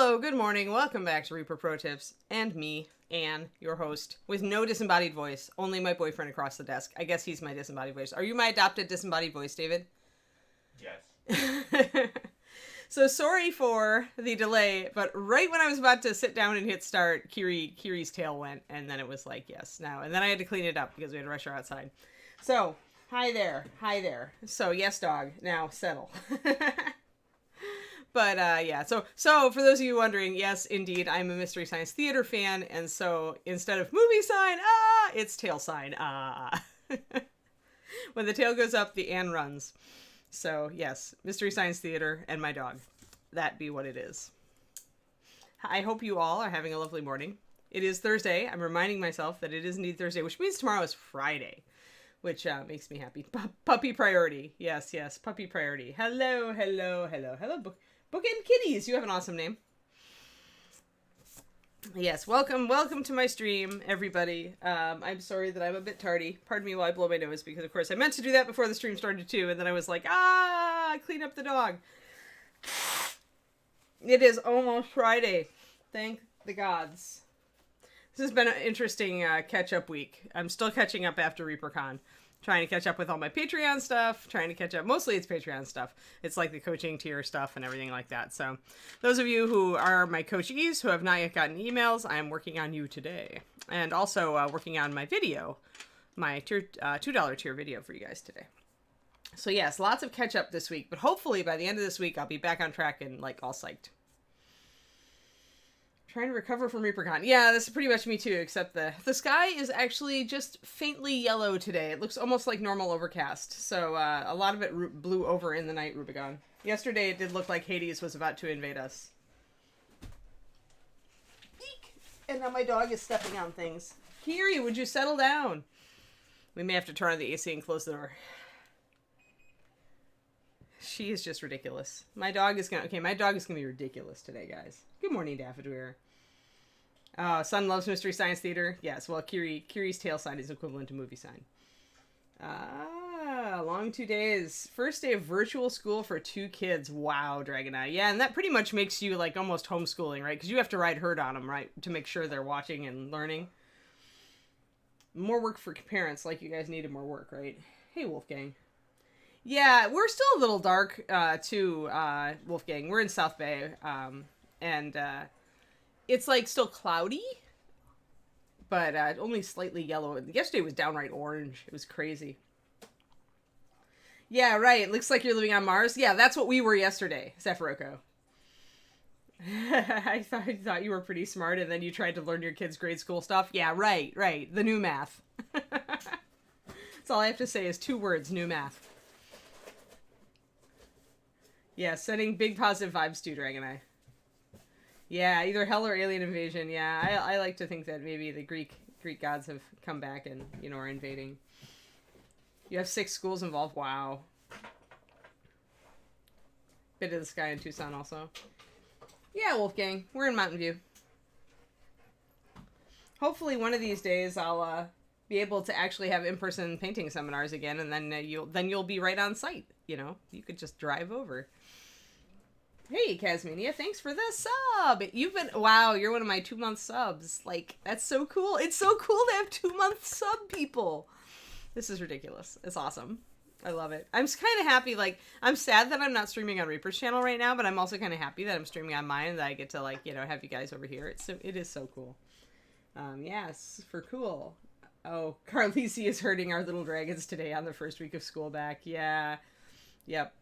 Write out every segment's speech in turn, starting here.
Hello, good morning, welcome back to Reaper Pro Tips, and me, Anne, your host, with no disembodied voice, only my boyfriend across the desk. I guess he's my disembodied voice. Are you my adopted disembodied voice, David? Yes. So sorry for the delay, but right when I was about to sit down and hit start, Kiri's tail went, and then it was like, yes, now. And then I had to clean it up because we had to rush her outside. So, hi there. So, yes, dog, now settle. But, yeah, so for those of you wondering, yes, indeed, I'm a Mystery Science Theater fan, and so instead of movie sign, it's tail sign, When the tail goes up, the Anne runs. So, yes, Mystery Science Theater and my dog. That be what it is. I hope you all are having a lovely morning. It is Thursday. I'm reminding myself that it is indeed Thursday, which means tomorrow is Friday, which makes me happy. Puppy priority. Yes, puppy priority. Hello, Bookend Kitties. You have an awesome name. Yes, welcome to my stream, everybody. I'm sorry that I'm a bit tardy. Pardon me while I blow my nose, because of course I meant to do that before the stream started too, and then I was like, clean up the dog. It is almost Friday. Thank the gods. This has been an interesting catch-up week. I'm still catching up after ReaperCon. Trying to catch up with all my Patreon stuff, mostly it's Patreon stuff. It's like the coaching tier stuff and everything like that. So those of you who are my coachees who have not yet gotten emails, I am working on you today. And also working on my video, my tier, $2 tier video for you guys today. So yes, lots of catch up this week, but hopefully by the end of this week, I'll be back on track and like all psyched. Trying to recover from ReaperCon. Yeah, this is pretty much me too, except the sky is actually just faintly yellow today. It looks almost like normal overcast. So a lot of it blew over in the night, Rubicon. Yesterday it did look like Hades was about to invade us. Eek! And now my dog is stepping on things. Kiri, would you settle down? We may have to turn on the AC and close the door. She is just ridiculous. My dog is gonna be ridiculous today, guys. Good morning, Daffodweir. Son loves Mystery Science Theater. Yes, well, Kiri's tail sign is equivalent to movie sign. Long 2 days. First day of virtual school for 2 kids. Wow, Dragonite. Yeah, and that pretty much makes you, like, almost homeschooling, right? Because you have to ride herd on them, right? To make sure they're watching and learning. More work for parents, like you guys needed more work, right? Hey, Wolfgang. Yeah, we're still a little dark, too, Wolfgang. We're in South Bay, and it's, like, still cloudy, but only slightly yellow. Yesterday was downright orange. It was crazy. Yeah, right. It looks like you're living on Mars. Yeah, that's what we were yesterday, Sephiroco. I thought you were pretty smart, and then you tried to learn your kids' grade school stuff. Yeah, right. The new math. That's all I have to say is 2 words, new math. Yeah, sending big positive vibes to Dragoneye. Yeah, either hell or alien invasion. Yeah, I like to think that maybe the Greek gods have come back and, you know, are invading. You have 6 schools involved. Wow. Bit of the sky in Tucson also. Yeah, Wolfgang. We're in Mountain View. Hopefully one of these days I'll be able to actually have in-person painting seminars again, and then you'll be right on site, you know? You could just drive over. Hey, Casmania, thanks for the sub. Wow, you're one of my 2-month subs. Like, that's so cool. It's so cool to have 2-month sub people. This is ridiculous. It's awesome. I love it. I'm kind of happy. Like, I'm sad that I'm not streaming on Reaper's channel right now, but I'm also kind of happy that I'm streaming on mine and that I get to, like, you know, have you guys over here. It is so cool. Yes, for cool. Oh, Carlisi is herding our little dragons today on the first week of school back. Yeah. Yep.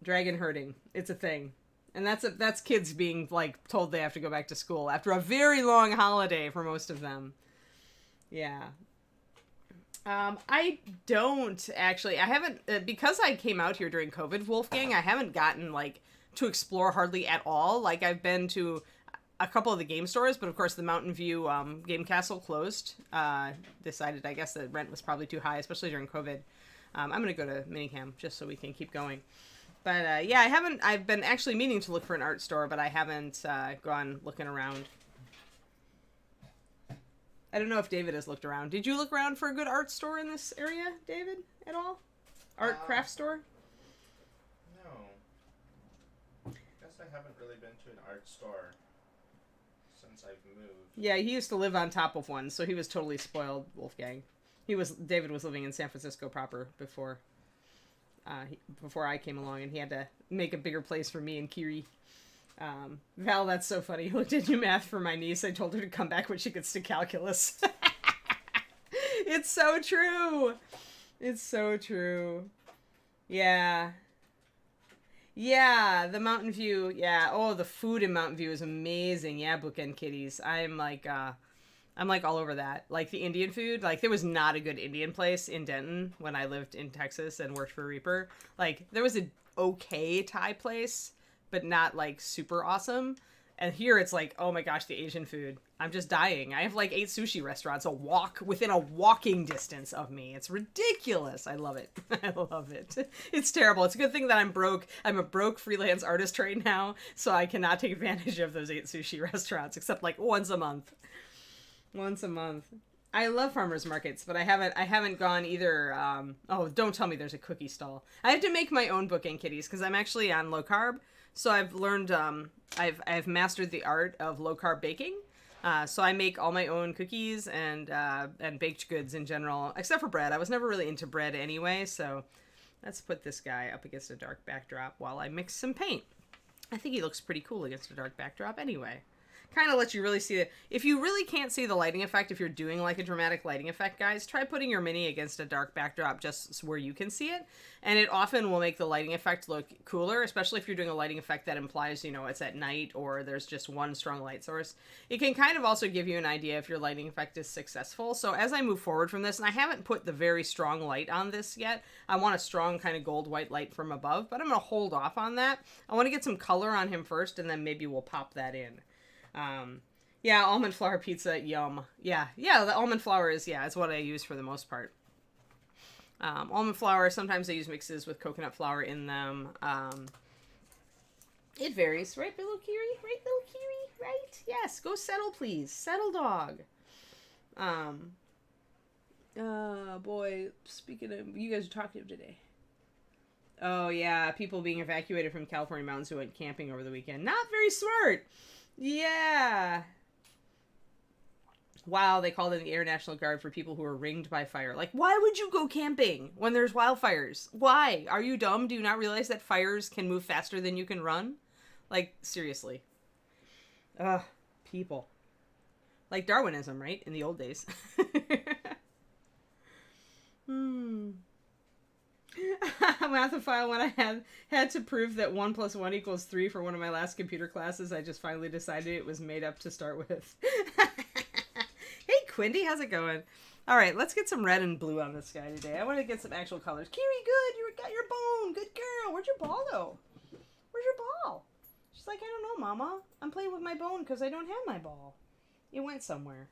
Dragon herding. It's a thing. And that's kids being, like, told they have to go back to school after a very long holiday for most of them. Yeah. I don't actually. I haven't, because I came out here during COVID, Wolfgang, I haven't gotten, like, to explore hardly at all. Like, I've been to a couple of the game stores, but of course the Mountain View Game Castle closed. Decided, I guess, the rent was probably too high, especially during COVID. I'm going to go to Minicam just so we can keep going. But, yeah, I've been actually meaning to look for an art store, but I haven't gone looking around. I don't know if David has looked around. Did you look around for a good art store in this area, David, at all? Art craft store? No. I guess I haven't really been to an art store. since I've moved. Yeah, he used to live on top of one, so he was totally spoiled, Wolfgang. David was living in San Francisco proper before I came along, and he had to make a bigger place for me and Kiri. Val, that's so funny. Looked at new math for my niece. I told her to come back when she could stick calculus. It's so true. It's so true. Yeah. Yeah, the Mountain View. Yeah. Oh, the food in Mountain View is amazing. Yeah, Bookend Kitties. I'm like all over that. Like the Indian food. Like there was not a good Indian place in Denton when I lived in Texas and worked for Reaper. Like there was a okay Thai place, but not like super awesome. And here it's like, oh my gosh, the Asian food. I'm just dying. I have like 8 sushi restaurants within a walking distance of me. It's ridiculous. I love it. I love it. It's terrible. It's a good thing that I'm broke. I'm a broke freelance artist right now, so I cannot take advantage of those 8 sushi restaurants, except like once a month. Once a month. I love farmers markets, but I haven't gone either. Oh, don't tell me there's a cookie stall. I have to make my own Bookend Kitties because I'm actually on low carb. So I've learned, I've mastered the art of low carb baking. So I make all my own cookies and baked goods in general, except for bread. I was never really into bread anyway. So let's put this guy up against a dark backdrop while I mix some paint. I think he looks pretty cool against a dark backdrop anyway. Kind of lets you really see it. If you really can't see the lighting effect, if you're doing like a dramatic lighting effect, guys, try putting your mini against a dark backdrop just where you can see it. And it often will make the lighting effect look cooler, especially if you're doing a lighting effect that implies, you know, it's at night or there's just one strong light source. It can kind of also give you an idea if your lighting effect is successful. So as I move forward from this, and I haven't put the very strong light on this yet, I want a strong kind of gold white light from above, but I'm going to hold off on that. I want to get some color on him first, and then maybe we'll pop that in. Yeah, almond flour pizza, yum. Yeah, the almond flour is what I use for the most part. Almond flour, sometimes I use mixes with coconut flour in them. It varies, right, little Kiri? Right, little Kiri? Right? Yes, go settle, please. Settle, dog. Boy, speaking of, you guys are talkative today. Oh, yeah, people being evacuated from California mountains who went camping over the weekend. Not very smart. Yeah. Wow, they called in the Air National Guard for people who were ringed by fire. Like, why would you go camping when there's wildfires? Why? Are you dumb? Do you not realize that fires can move faster than you can run? Like, seriously. Ugh, people. Like Darwinism, right? In the old days. Mathophile, when I had to prove that 1 + 1 = 3 for one of my last computer classes, I just finally decided it was made up to start with. Hey, Quindy, how's it going? All right, let's get some red and blue on this guy today. I want to get some actual colors. Kiri, good. You got your bone. Good girl. Where'd your ball go? Where's your ball? She's like, I don't know, Mama. I'm playing with my bone because I don't have my ball. It went somewhere.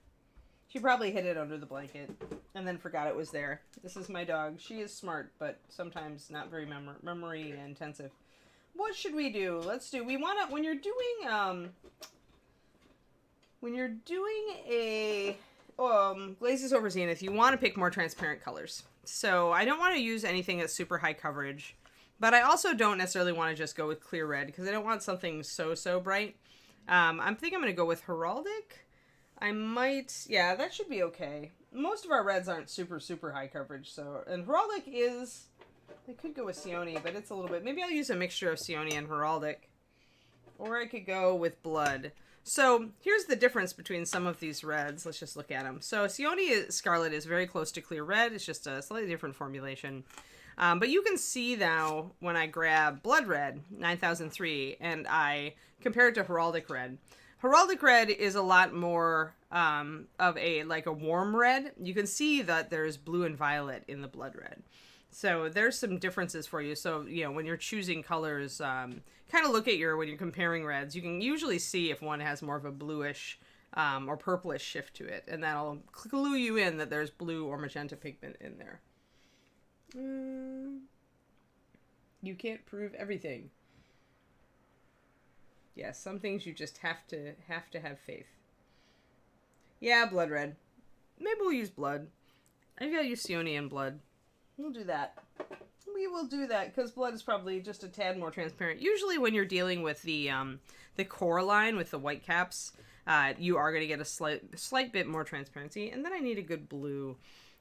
She probably hid it under the blanket and then forgot it was there. This is my dog. She is smart, but sometimes not very memory intensive. What should we do? Let's do, we want to, when you're doing a glazes over zenith, you want to pick more transparent colors. So I don't want to use anything that's super high coverage, but I also don't necessarily want to just go with clear red because I don't want something so bright. I think I'm going to go with heraldic. I might, yeah, that should be okay. Most of our reds aren't super high coverage, so, and heraldic is, I could go with Sione, but it's a little bit, maybe I'll use a mixture of Sione and heraldic, or I could go with blood. So here's the difference between some of these reds. Let's just look at them. So Sione Scarlet is very close to clear red. It's just a slightly different formulation. But you can see now when I grab blood red, 9003, and I compare it to heraldic red. Heraldic red is a lot more of a warm red. You can see that there's blue and violet in the blood red. So there's some differences for you. So, you know, when you're choosing colors, kind of look at when you're comparing reds, you can usually see if one has more of a bluish or purplish shift to it. And that'll clue you in that there's blue or magenta pigment in there. You can't prove everything. Yes, some things you just have to have faith. Yeah, blood red. Maybe we'll use blood. I gotta use Sione and blood. We'll do that. We will do that because blood is probably just a tad more transparent. Usually when you're dealing with the core line with the white caps, you are going to get a slight bit more transparency. And then I need a good blue.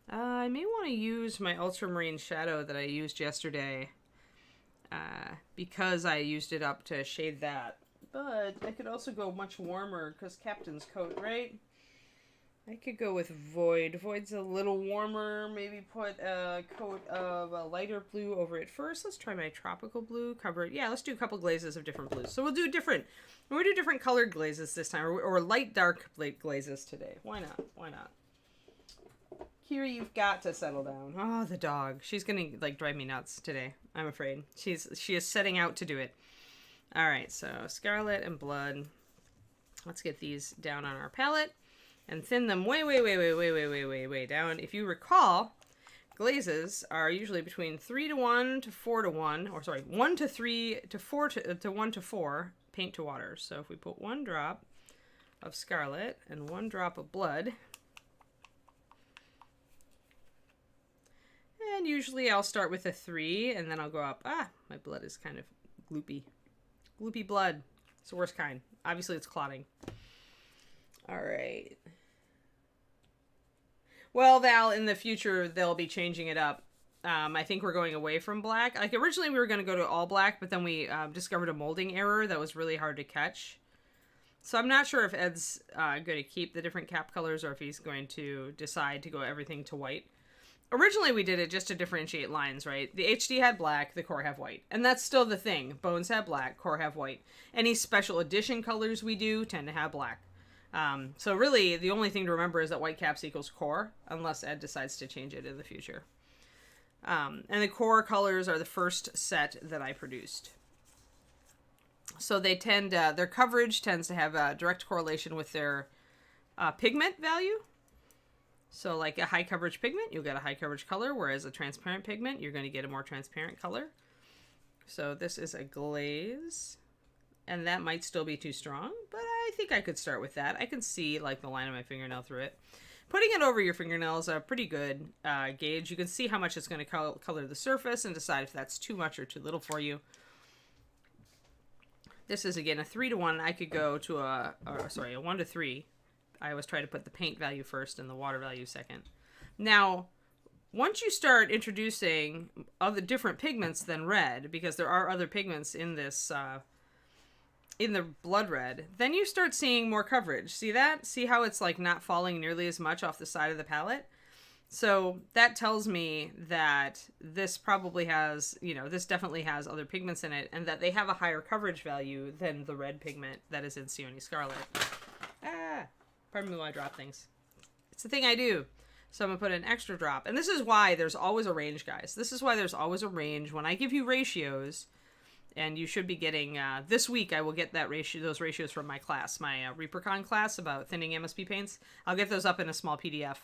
I may want to use my ultramarine shadow that I used yesterday, because I used it up to shade that. But I could also go much warmer, because Captain's Coat, right? I could go with Void. Void's a little warmer. Maybe put a coat of a lighter blue over it first. Let's try my tropical blue. Cover it. Yeah, let's do a couple glazes of different blues. So we'll do different colored glazes this time, or light dark glazes today. Why not? Why not? Kira, you've got to settle down. Oh, the dog. She's gonna like drive me nuts today, I'm afraid. She is setting out to do it. All right, so Scarlet and Blood. Let's get these down on our palette and thin them way down. If you recall, glazes are usually between 3:1 to 4:1, or sorry, 1 to 3 to 4 to 1 to 4 paint to water. So if we put 1 drop of Scarlet and 1 drop of Blood, and usually I'll start with a 3 and then I'll go up. Ah, my blood is kind of gloopy. Gloopy blood. It's the worst kind. Obviously it's clotting. All right. Well, Val, in the future, they'll be changing it up. I think we're going away from black. Like, originally we were going to go to all black, but then we discovered a molding error that was really hard to catch. So I'm not sure if Ed's going to keep the different cap colors or if he's going to decide to go everything to white. Originally we did it just to differentiate lines, right? The HD had black, the core have white. And that's still the thing. Bones have black, core have white. Any special edition colors we do tend to have black. So really, the only thing to remember is that white caps equals core, unless Ed decides to change it in the future. And the core colors are the first set that I produced. So they tend, their coverage tends to have a direct correlation with their pigment value. So like a high coverage pigment, you'll get a high coverage color, whereas a transparent pigment, you're going to get a more transparent color. So this is a glaze. And that might still be too strong, but I think I could start with that. I can see like the line of my fingernail through it. Putting it over your fingernail is a pretty good gauge. You can see how much it's going to color the surface and decide if that's too much or too little for you. This is, again, a 3:1. I could go to a 1 to 3. I always try to put the paint value first and the water value second. Now, once you start introducing other different pigments than red, because there are other pigments in this in the blood red, then you start seeing more coverage. See that? See how it's like not falling nearly as much off the side of the palette? So that tells me that this probably has, this definitely has other pigments in it, and that they have a higher coverage value than the red pigment that is in Sione Scarlet. Pardon me while I drop things. It's the thing I do. So I'm going to put an extra drop. And this is why there's always a range, guys. This is why there's always a range. When I give you ratios, and you should be getting, this week I will get those ratios from my class, my ReaperCon class about thinning MSP paints. I'll get those up in a small PDF,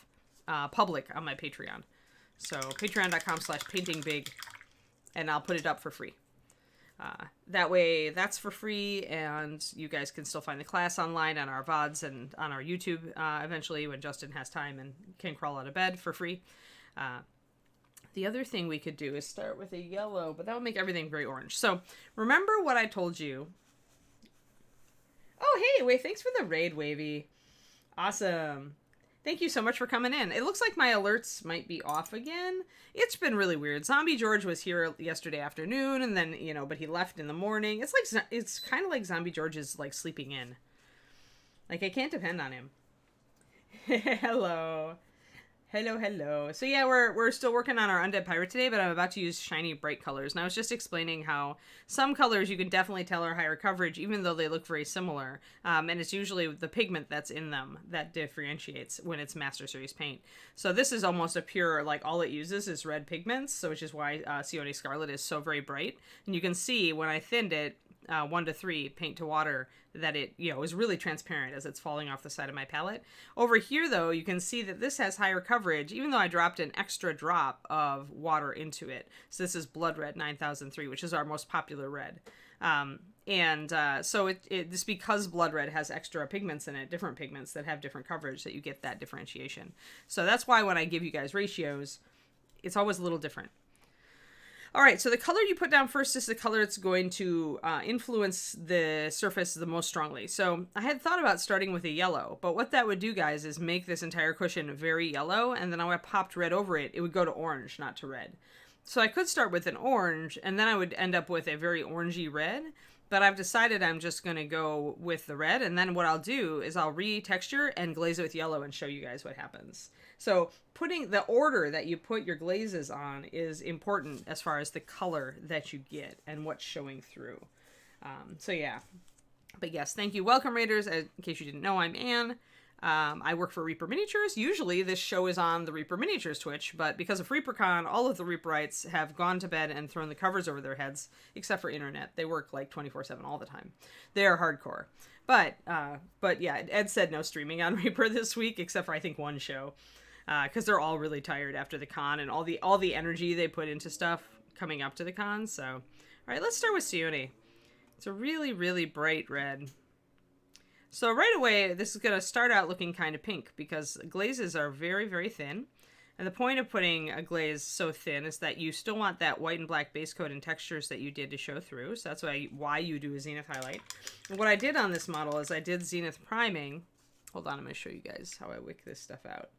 public on my Patreon. So patreon.com/paintingbig, and I'll put it up for free. That way that's for free, and you guys can still find the class online on our VODs and on our YouTube eventually when Justin has time and can crawl out of bed for free. The other thing we could do is start with a yellow, but that would make everything very orange. So remember what I told you. Oh, hey, wait, thanks for the raid, Wavy. Awesome. Thank you so much for coming in. It looks like my alerts might be off again. It's been really weird. Zombie George was here yesterday afternoon, and then, but he left in the morning. It's kind of like Zombie George is, like, sleeping in. Like, I can't depend on him. Hello. Hello. So yeah, we're still working on our Undead Pirate today, but I'm about to use shiny bright colors. And I was just explaining how some colors you can definitely tell are higher coverage, even though they look very similar. And it's usually the pigment that's in them that differentiates when it's Master Series paint. So this is almost a pure, like, all it uses is red pigments, so which is why Sione Scarlet is so very bright. And you can see when I thinned it, 1 to 3 paint to water, that it is really transparent as it's falling off the side of my palette. Over here though, you can see that this has higher coverage, even though I dropped an extra drop of water into it. So this is Blood Red 9003, which is our most popular red. So it's because Blood Red has extra pigments in it, different pigments that have different coverage, that you get that differentiation. So that's why when I give you guys ratios, it's always a little different. All right, so the color you put down first is the color that's going to influence the surface the most strongly. So I had thought about starting with a yellow, but what that would do, guys, is make this entire cushion very yellow, and then when I popped red over it, it would go to orange, not to red. So I could start with an orange, and then I would end up with a very orangey red, but I've decided I'm just going to go with the red, and then what I'll do is I'll retexture and glaze it with yellow and show you guys what happens. So putting the order that you put your glazes on is important as far as the color that you get and what's showing through. So yeah, but yes, thank you. Welcome, Raiders. In case you didn't know, I'm Anne. I work for Reaper Miniatures. Usually this show is on the Reaper Miniatures Twitch, but because of ReaperCon, all of the Reaperites have gone to bed and thrown the covers over their heads, except for internet. They work like 24/7 all the time. They are hardcore. But yeah, Ed said no streaming on Reaper this week, except for I think one show. Because they're all really tired after the con and all the energy they put into stuff coming up to the con. So, all right, let's start with Sione. It's a really, really bright red. So right away, this is going to start out looking kind of pink because glazes are very, very thin. And the point of putting a glaze so thin is that you still want that white and black base coat and textures that you did to show through. So that's why you do a zenith highlight. And what I did on this model is I did zenith priming. Hold on, I'm going to show you guys how I wick this stuff out.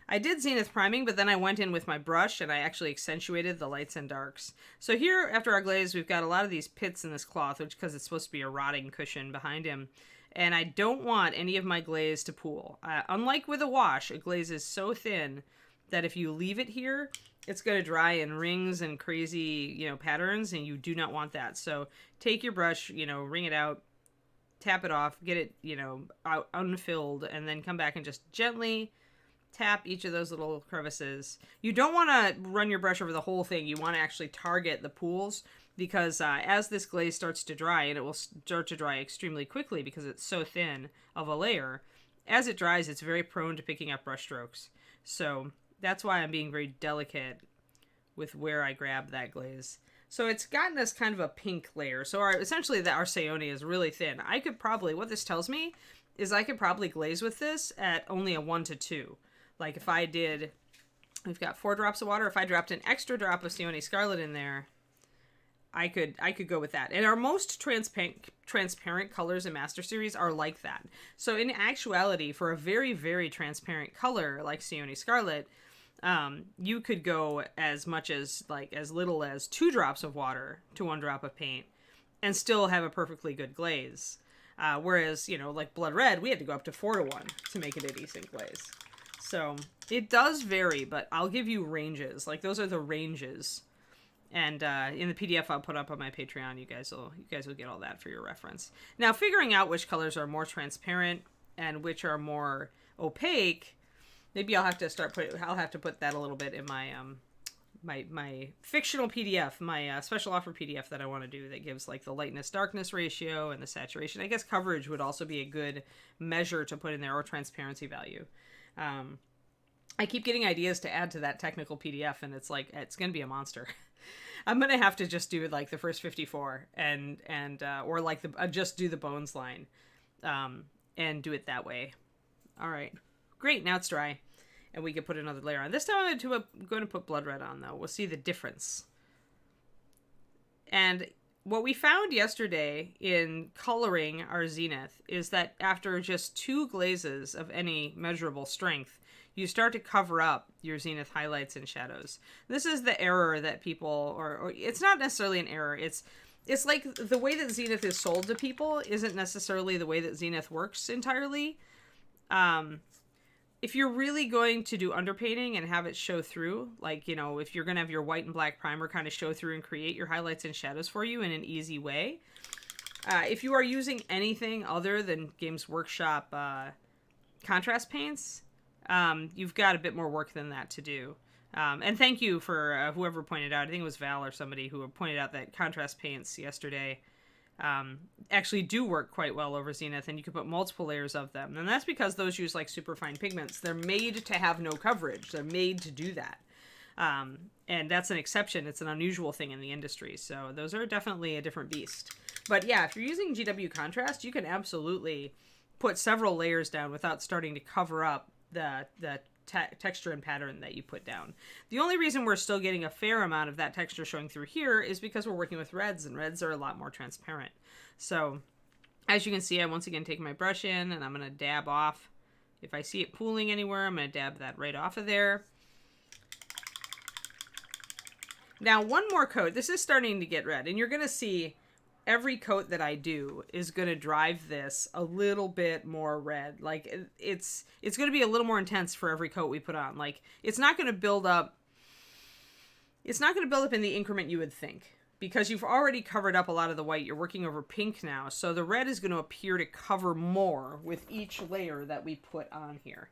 I did zenith priming, but then I went in with my brush and I actually accentuated the lights and darks. So here, after our glaze, we've got a lot of these pits in this cloth, which because it's supposed to be a rotting cushion behind him. And I don't want any of my glaze to pool. Unlike with a wash, a glaze is so thin that if you leave it here, it's going to dry in rings and crazy, patterns, and you do not want that. So take your brush, wring it out, tap it off, get it, out unfilled, and then come back and just gently tap each of those little crevices. You don't want to run your brush over the whole thing. You want to actually target the pools because as this glaze starts to dry, and it will start to dry extremely quickly because it's so thin of a layer, as it dries, it's very prone to picking up brush strokes. So that's why I'm being very delicate with where I grab that glaze. So it's gotten us kind of a pink layer. So essentially our Sione is really thin. I could probably, what this tells me is I could probably glaze with this at only a 1 to 2. Like if I did, we've got 4 drops of water. If I dropped an extra drop of Sione Scarlet in there, I could go with that. And our most transparent colors in Master Series are like that. So in actuality, for a very, very transparent color like Sione Scarlet, you could go as much as as little as 2 drops of water to 1 drop of paint and still have a perfectly good glaze. Whereas, like Blood Red, we had to go up to 4 to 1 to make it a decent glaze. So it does vary, but I'll give you ranges. Like those are the ranges. And in the PDF I'll put up on my Patreon, you guys will get all that for your reference. Now, figuring out which colors are more transparent and which are more opaque, maybe I'll have to put that a little bit in my my fictional PDF, my special offer PDF that I want to do that gives like the lightness darkness ratio and the saturation. I guess coverage would also be a good measure to put in there, or transparency value. I keep getting ideas to add to that technical PDF, and it's going to be a monster. I'm going to have to just do like the first 54 and or like just do the bones line, and do it that way. All right, great. Now it's dry and we can put another layer on. This time I'm going to put Blood Red on though. We'll see the difference. And what we found yesterday in coloring our Zenith is that after just 2 glazes of any measurable strength, you start to cover up your Zenith highlights and shadows. This is the error that people, or it's not necessarily an error. It's like the way that Zenith is sold to people isn't necessarily the way that Zenith works entirely. If you're really going to do underpainting and have it show through, like, if you're going to have your white and black primer kind of show through and create your highlights and shadows for you in an easy way, if you are using anything other than Games Workshop contrast paints, you've got a bit more work than that to do. And thank you for whoever pointed out, I think it was Val or somebody who pointed out that contrast paints yesterday actually do work quite well over Zenith, and you can put multiple layers of them. And that's because those use like super fine pigments. They're made to have no coverage. They're made to do that. And that's an exception. It's an unusual thing in the industry. So those are definitely a different beast. But yeah, if you're using GW contrast, you can absolutely put several layers down without starting to cover up the texture and pattern that you put down. The only reason we're still getting a fair amount of that texture showing through here is because we're working with reds, and reds are a lot more transparent. So as you can see, I once again take my brush in and I'm going to dab off. If I see it pooling anywhere, I'm going to dab that right off of there. Now, one more coat. This is starting to get red, and you're going to see every coat that I do is going to drive this a little bit more red. Like, it's going to be a little more intense for every coat we put on. Like, it's not going to build up. It's not going to build up in the increment you would think, because you've already covered up a lot of the white. You're working over pink now, so the red is going to appear to cover more with each layer that we put on here.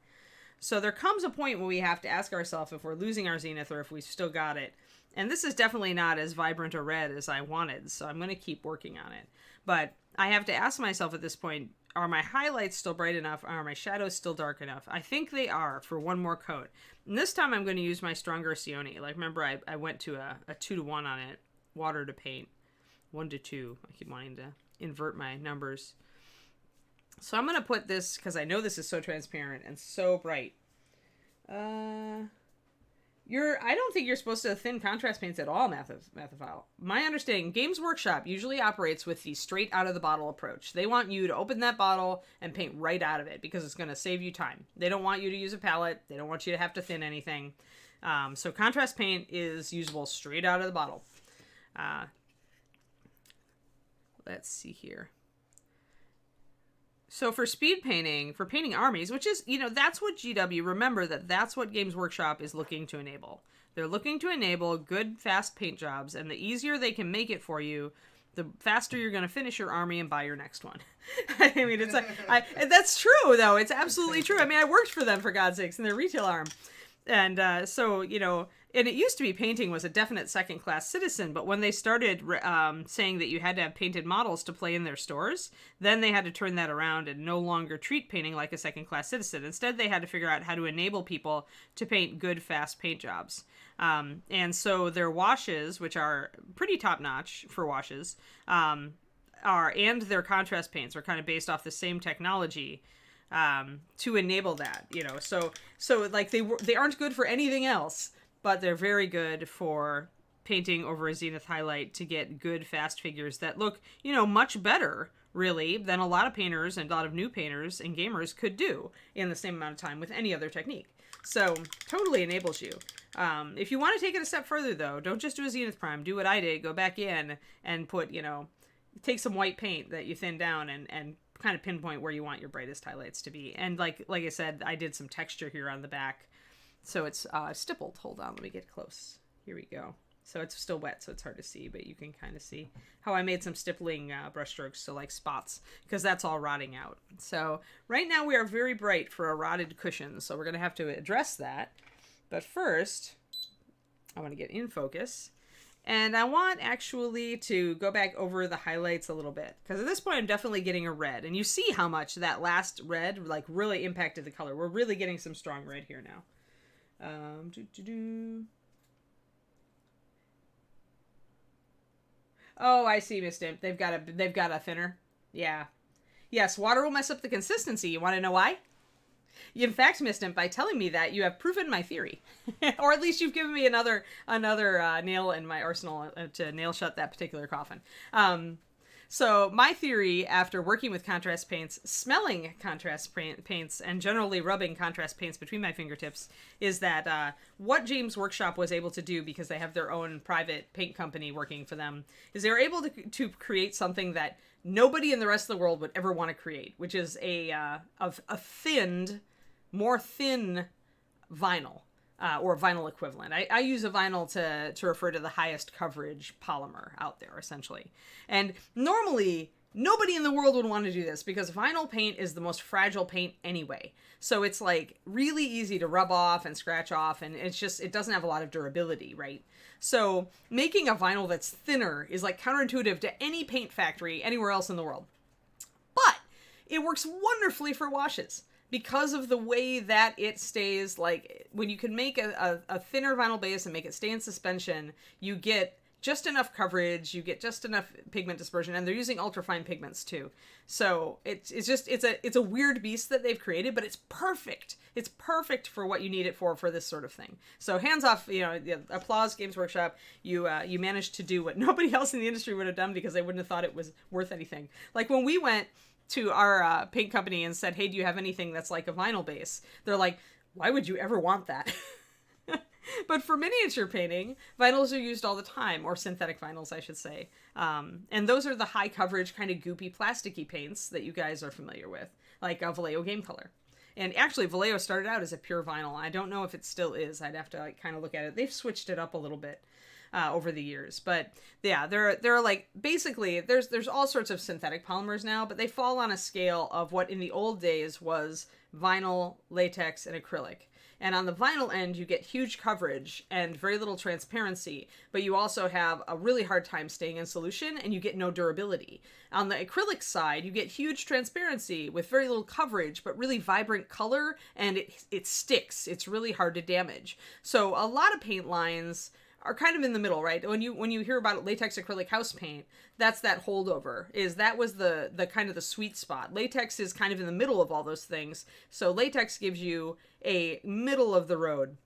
So there comes a point where we have to ask ourselves if we're losing our zenith or if we've still got it. And this is definitely not as vibrant a red as I wanted, so I'm going to keep working on it. But I have to ask myself at this point, are my highlights still bright enough? Are my shadows still dark enough? I think they are for one more coat. And this time I'm going to use my stronger Sione. Like, remember, I went to a 2-to-1 on it. Water to paint. 1-to-2. I keep wanting to invert my numbers. So I'm going to put this, because I know this is so transparent and so bright. I don't think you're supposed to thin contrast paints at all, Mathophile. My understanding, Games Workshop usually operates with the straight out of the bottle approach. They want you to open that bottle and paint right out of it because it's going to save you time. They don't want you to use a palette. They don't want you to have to thin anything. So contrast paint is usable straight out of the bottle. Let's see here. So for speed painting, for painting armies, which is, that's what GW, remember that's what Games Workshop is looking to enable. They're looking to enable good, fast paint jobs, and the easier they can make it for you, the faster you're going to finish your army and buy your next one. I mean, it's like, that's true, though. It's absolutely true. I mean, I worked for them, for God's sakes, in their retail arm. And so, and it used to be painting was a definite second-class citizen, but when they started saying that you had to have painted models to play in their stores, then they had to turn that around and no longer treat painting like a second-class citizen. Instead, they had to figure out how to enable people to paint good, fast paint jobs. And so their washes, which are pretty top-notch for washes, and their contrast paints are kind of based off the same technology to enable that, so like they aren't good for anything else, but they're very good for painting over a zenith highlight to get good fast figures that look, much better really than a lot of painters and a lot of new painters and gamers could do in the same amount of time with any other technique. So totally enables you. If you want to take it a step further though, don't just do a zenith prime. Do what I did. Go back in and put, take some white paint that you thin down and kind of pinpoint where you want your brightest highlights to be. And like I said, I did some texture here on the back. So it's stippled. Hold on, let me get close. Here we go. So it's still wet, so it's hard to see, but you can kind of see how I made some stippling brushstrokes, so like spots, because that's all rotting out. So right now we are very bright for a rotted cushion, so we're going to have to address that. But first, I want to get in focus. And I want actually to go back over the highlights a little bit, because at this point I'm definitely getting a red. And you see how much that last red like really impacted the color. We're really getting some strong red here now. Oh, I see, Miss Dimp. They've got a thinner. Yeah. Yes, water will mess up the consistency. You want to know why? In fact, Miss Dimp, by telling me that, you have proven my theory. Or at least you've given me another nail in my arsenal to nail shut that particular coffin. So my theory, after working with contrast paints, smelling contrast paints, and generally rubbing contrast paints between my fingertips, is that what Games Workshop was able to do, because they have their own private paint company working for them, is they were able to create something that nobody in the rest of the world would ever want to create, which is a more thin vinyl. Or vinyl equivalent. I use a vinyl to refer to the highest coverage polymer out there, essentially. And normally, nobody in the world would want to do this because vinyl paint is the most fragile paint anyway. So it's like really easy to rub off and scratch off, and it doesn't have a lot of durability, right? So making a vinyl that's thinner is like counterintuitive to any paint factory anywhere else in the world. But it works wonderfully for washes, because of the way that it stays. Like when you can make a thinner vinyl base and make it stay in suspension, you get just enough coverage, you get just enough pigment dispersion, and they're using ultrafine pigments too. So it's a weird beast that they've created, but it's perfect. It's perfect for what you need it for this sort of thing. So hands off, applause, Games Workshop. You managed to do what nobody else in the industry would have done, because they wouldn't have thought it was worth anything. Like when we went to our paint company and said, hey, do you have anything that's like a vinyl base? They're like, why would you ever want that? But for miniature painting, vinyls are used all the time, or synthetic vinyls, I should say. And those are the high coverage, kind of goopy, plasticky paints that you guys are familiar with, like Vallejo Game Color. And actually, Vallejo started out as a pure vinyl. I don't know if it still is. I'd have to kind of look at it. They've switched it up a little bit over the years. But yeah, there are like, basically, there's all sorts of synthetic polymers now, but they fall on a scale of what in the old days was vinyl, latex, and acrylic. And on the vinyl end, you get huge coverage and very little transparency, but you also have a really hard time staying in solution, and you get no durability. On the acrylic side, you get huge transparency with very little coverage, but really vibrant color, and it sticks. It's really hard to damage. So a lot of paint lines are kind of in the middle, right? When you hear about latex acrylic house paint, that's that holdover. That was the kind of the sweet spot. Latex is kind of in the middle of all those things. So latex gives you a middle of the road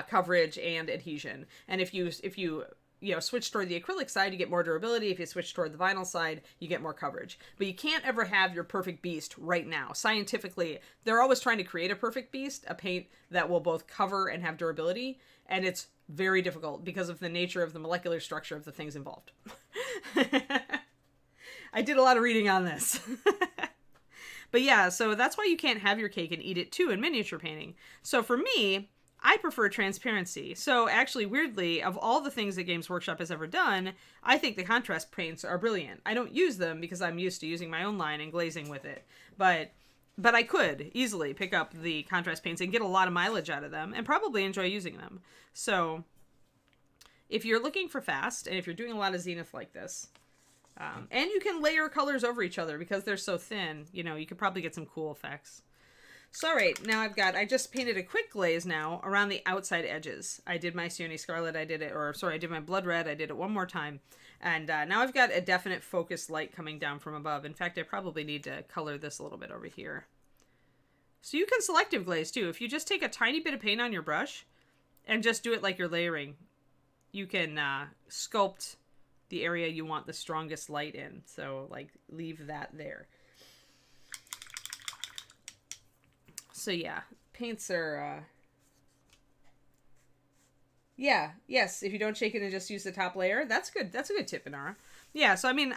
coverage and adhesion. And if you switch toward the acrylic side, you get more durability. If you switch toward the vinyl side, you get more coverage. But you can't ever have your perfect beast right now. Scientifically, they're always trying to create a perfect beast, a paint that will both cover and have durability. And it's very difficult because of the nature of the molecular structure of the things involved. I did a lot of reading on this. But yeah, so that's why you can't have your cake and eat it too in miniature painting. So for me, I prefer transparency. So actually, weirdly, of all the things that Games Workshop has ever done, I think the contrast paints are brilliant. I don't use them because I'm used to using my own line and glazing with it. But I could easily pick up the contrast paints and get a lot of mileage out of them and probably enjoy using them. So if you're looking for fast, and if you're doing a lot of zenith like this, and you can layer colors over each other because they're so thin, you could probably get some cool effects. So, all right, now I just painted a quick glaze now around the outside edges. I did my Sione Scarlet, I did my Blood Red, I did it one more time. And now I've got a definite focused light coming down from above. In fact, I probably need to color this a little bit over here. So you can selective glaze too. If you just take a tiny bit of paint on your brush and just do it like you're layering, you can sculpt the area you want the strongest light in. So like leave that there. So yeah, paints are, yes, if you don't shake it and just use the top layer, that's good. That's a good tip, Inara. Yeah, so I mean,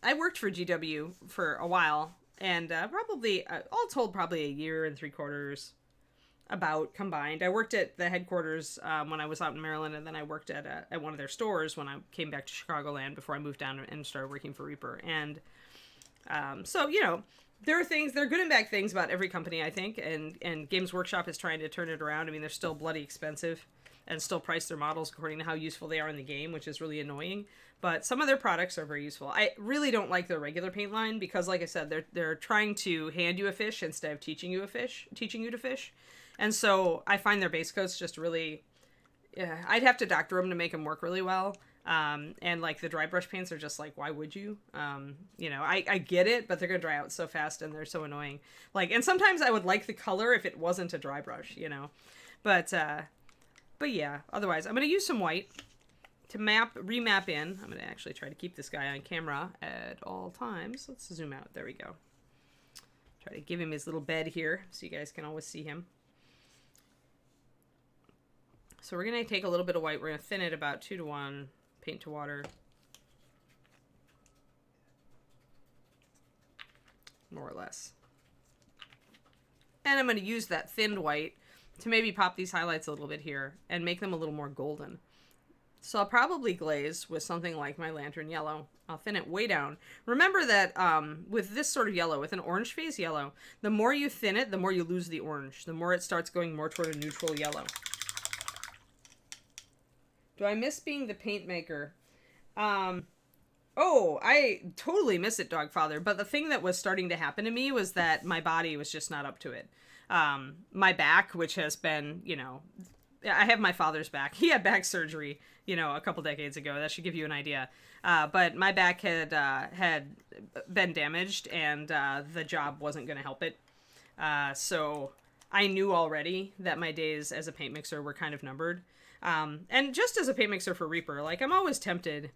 I worked for GW for a while, and probably, all told, probably a year and 3/4 about combined. I worked at the headquarters when I was out in Maryland, and then I worked at one of their stores when I came back to Chicagoland before I moved down and started working for Reaper. And so, there are good and bad things about every company, I think, and Games Workshop is trying to turn it around. I mean, they're still bloody expensive and still price their models according to how useful they are in the game, which is really annoying. But some of their products are very useful. I really don't like their regular paint line because, like I said, they're trying to hand you a fish instead of teaching you to fish. And so I find their base coats just really, I'd have to doctor them to make them work really well. And like the dry brush paints are just like, why would you? I get it, but they're going to dry out so fast and they're so annoying. Like, and sometimes I would like the color if it wasn't a dry brush, but yeah, otherwise I'm going to use some white to remap in. I'm going to actually try to keep this guy on camera at all times. Let's zoom out. There we go. Try to give him his little bed here so you guys can always see him. So we're going to take a little bit of white. We're going to thin it about 2:1. Paint to water. More or less. And I'm going to use that thinned white to maybe pop these highlights a little bit here and make them a little more golden. So I'll probably glaze with something like my lantern yellow. I'll thin it way down. Remember that with this sort of yellow, with an orange phase yellow, the more you thin it, the more you lose the orange. The more it starts going more toward a neutral yellow. Do I miss being the paint maker? Oh, I totally miss it, Dogfather. But the thing that was starting to happen to me was that my body was just not up to it. My back, which has been, I have my father's back. He had back surgery, a couple decades ago. That should give you an idea. But my back had been damaged, and the job wasn't going to help it. So I knew already that my days as a paint mixer were kind of numbered. And just as a paint mixer for Reaper, like, I'm always tempted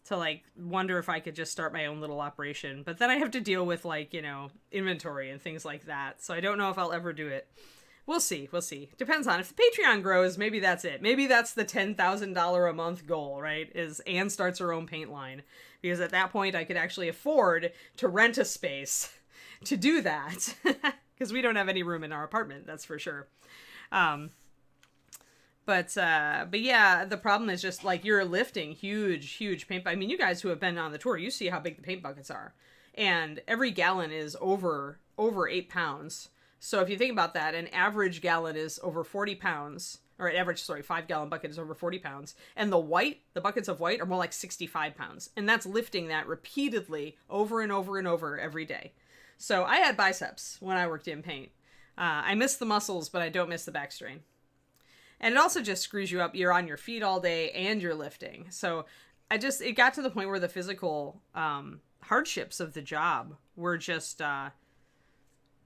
to, like, wonder if I could just start my own little operation. But then I have to deal with, like, inventory and things like that. So I don't know if I'll ever do it. We'll see. Depends on if the Patreon grows, maybe that's it. Maybe that's the $10,000 a month goal, right? Is Anne starts her own paint line. Because at that point, I could actually afford to rent a space to do that. Because we don't have any room in our apartment, that's for sure. But yeah, the problem is just, like, you're lifting huge paint. I mean, you guys who have been on the tour, you see how big the paint buckets are. And every gallon is over 8 pounds. So if you think about that, an average gallon is over 40 pounds. Or an average, 5-gallon bucket is over 40 pounds. And the buckets of white are more like 65 pounds. And that's lifting that repeatedly over and over and over every day. So I had biceps when I worked in paint. I miss the muscles, but I don't miss the back strain. And it also just screws you up. You're on your feet all day and you're lifting. So it got to the point where the physical hardships of the job were just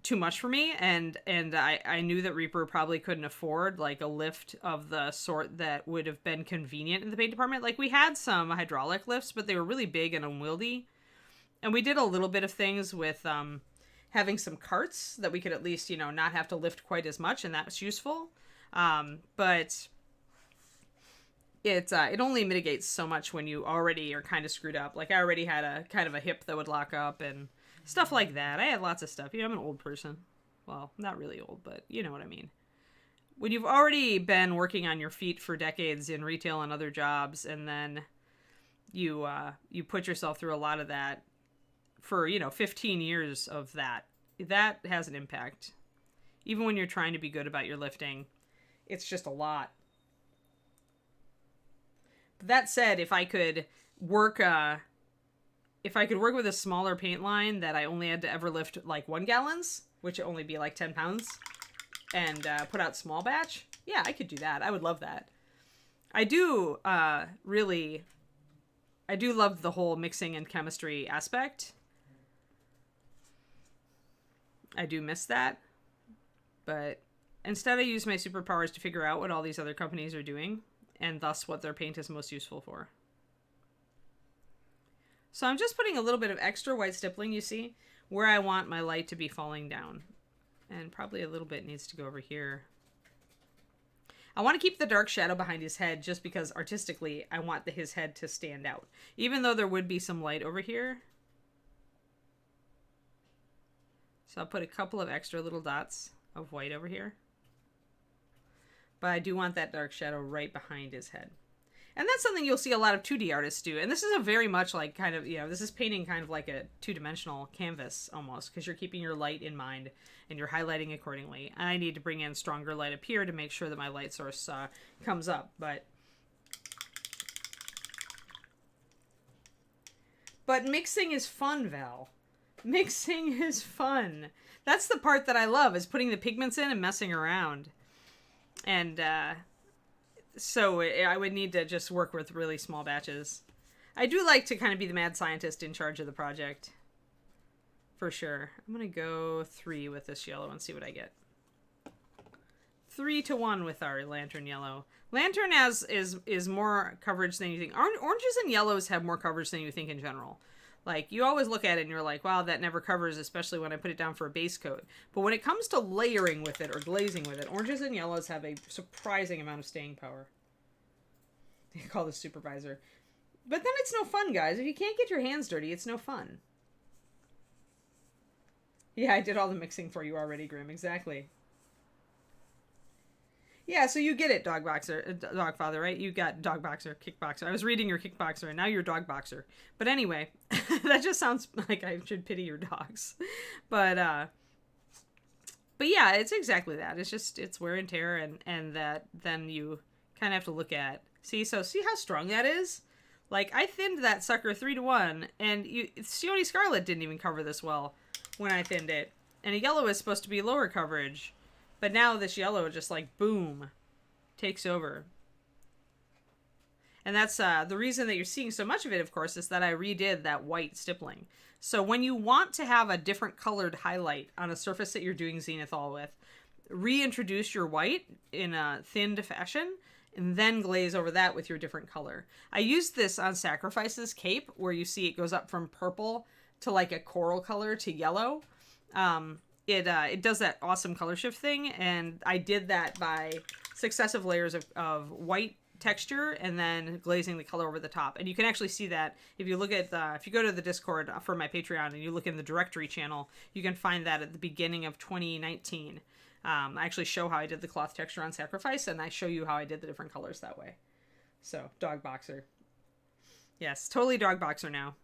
too much for me. And I knew that Reaper probably couldn't afford, like, a lift of the sort that would have been convenient in the paint department. Like, we had some hydraulic lifts, but they were really big and unwieldy. And we did a little bit of things with having some carts that we could at least, not have to lift quite as much. And that was useful. But it only mitigates so much when you already are kind of screwed up. Like, I already had a kind of a hip that would lock up and stuff like that. I had lots of stuff. I'm an old person. Well, not really old, but you know what I mean. When you've already been working on your feet for decades in retail and other jobs, and then you put yourself through a lot of that for, 15 years of that has an impact. Even when you're trying to be good about your lifting, it's just a lot. But that said, if I could work with a smaller paint line that I only had to ever lift, like, 1 gallons, which would only be like 10 pounds, and put out small batch, yeah, I could do that. I would love that. I do love the whole mixing and chemistry aspect. I do miss that. But instead I use my superpowers to figure out what all these other companies are doing, and thus what their paint is most useful for. So I'm just putting a little bit of extra white stippling, you see, where I want my light to be falling down. And probably a little bit needs to go over here. I want to keep the dark shadow behind his head just because artistically I want his head to stand out. Even though there would be some light over here. So I'll put a couple of extra little dots of white over here. But I do want that dark shadow right behind his head. And that's something you'll see a lot of 2D artists do. And this is a very much like kind of, this is painting kind of like a two-dimensional canvas almost, because you're keeping your light in mind and you're highlighting accordingly. And I need to bring in stronger light up here to make sure that my light source comes up. But mixing is fun, Val. Mixing is fun. That's the part that I love, is putting the pigments in and messing around. And so I would need to just work with really small batches. I do like to kind of be the mad scientist in charge of the project. For sure. I'm going to go 3 with this yellow and see what I get. 3-1 with our lantern yellow. Lantern is more coverage than you think. Oranges and yellows have more coverage than you think in general. Like, you always look at it and you're like, wow, that never covers, especially when I put it down for a base coat. But when it comes to layering with it or glazing with it, oranges and yellows have a surprising amount of staying power. They call the supervisor. But then it's no fun, guys. If you can't get your hands dirty, it's no fun. Yeah, I did all the mixing for you already, Grim. Exactly. Yeah, so you get it, Dogfather, right? You got Dogboxer, Kickboxer. I was reading your Kickboxer, and now you're Dogboxer. But anyway, that just sounds like I should pity your dogs. But yeah, it's exactly that. It's wear and tear, and that then you kind of have to look at. See how strong that is? Like, I thinned that sucker 3-1, and Sione Scarlet didn't even cover this well when I thinned it. And a yellow is supposed to be lower coverage. But now this yellow just like, boom. takes over. And that's the reason that you're seeing so much of it, of course, is that I redid that white stippling. So when you want to have a different colored highlight on a surface that you're doing zenithal with, reintroduce your white in a thinned fashion, and then glaze over that with your different color. I used this on Sacrifice's cape, where you see it goes up from purple to like a coral color to yellow. It does that awesome color shift thing, and I did that by successive layers of white texture and then glazing the color over the top. And you can actually see that if you look at if you go to the Discord for my Patreon and you look in the directory channel, you can find that at the beginning of 2019. I actually show how I did the cloth texture on Sacrifice, and I show you how I did the different colors that way. So, dog boxer. Yes, totally dog boxer now.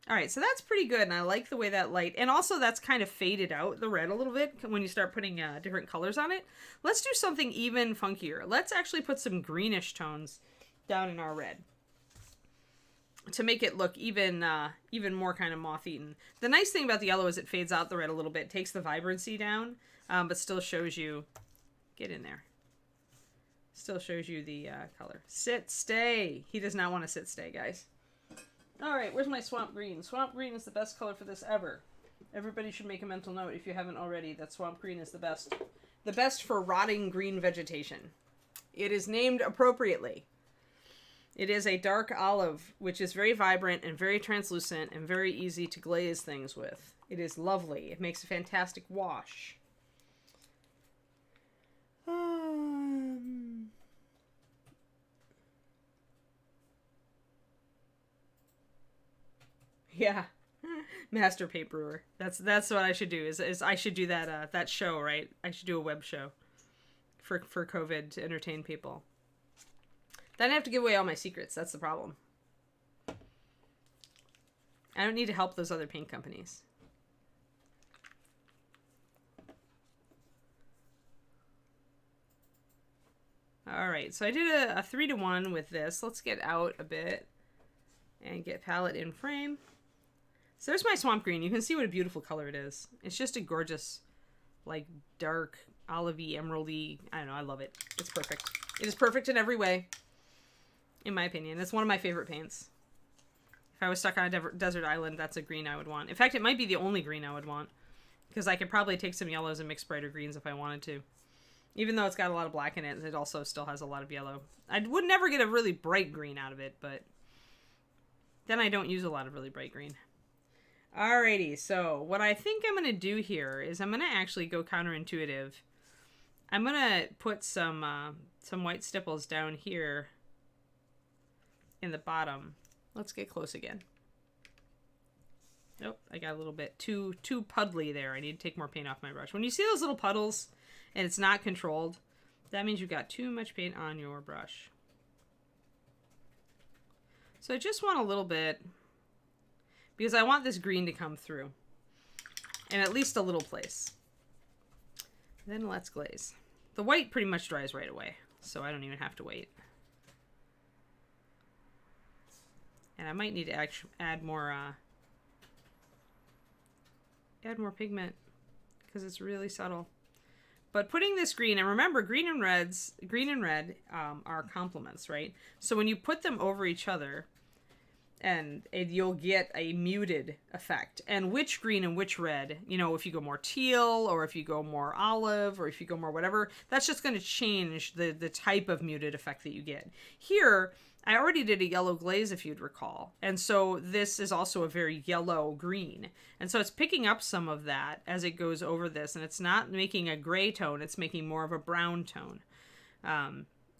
All right, so that's pretty good, and I like the way that light, and also that's kind of faded out the red a little bit when you start putting different colors on it. Let's do something even funkier. Let's actually put some greenish tones down in our red to make it look even more kind of moth-eaten. The nice thing about the yellow is it fades out the red a little bit, takes the vibrancy down, but still shows you, get in there, still shows you the color. Sit, stay. He does not want to sit, stay, guys. All right, where's my swamp green? Swamp green is the best color for this ever. Everybody should make a mental note if you haven't already that swamp green is the best. The best for rotting green vegetation. It is named appropriately. It is a dark olive, which is very vibrant and very translucent and very easy to glaze things with. It is lovely. It makes a fantastic wash. Yeah, master paperer. That's what I should do. Is I should do that show, right? I should do a web show for COVID to entertain people. Then I have to give away all my secrets. That's the problem. I don't need to help those other paint companies. All right, so I did a 3-to-1 with this. Let's get out a bit and get palette in frame. So there's my swamp green. You can see what a beautiful color it is. It's just a gorgeous, like, dark, olivey, emeraldy. I don't know. I love it. It's perfect. It is perfect in every way, in my opinion. It's one of my favorite paints. If I was stuck on a desert island, that's a green I would want. In fact, it might be the only green I would want, because I could probably take some yellows and mix brighter greens if I wanted to. Even though it's got a lot of black in it, it also still has a lot of yellow. I would never get a really bright green out of it, but then I don't use a lot of really bright green. Alrighty, so what I think I'm going to do here is I'm going to actually go counterintuitive. I'm going to put some white stipples down here in the bottom. Let's get close again. Nope, I got a little bit too puddly there. I need to take more paint off my brush. When you see those little puddles and it's not controlled, that means you've got too much paint on your brush. So I just want a little bit, because I want this green to come through in at least a little place. Then let's glaze. The white pretty much dries right away, so I don't even have to wait. And I might need to add more pigment, because it's really subtle. But putting this green, and remember, green and red are complements, right? So when you put them over each other, and you'll get a muted effect. And which green and which red, you know, if you go more teal, or if you go more olive, or if you go more whatever, that's just going to change the type of muted effect that you get. Here, I already did a yellow glaze, if you'd recall. And so this is also a very yellow green. And so it's picking up some of that as it goes over this. And it's not making a gray tone, it's making more of a brown tone.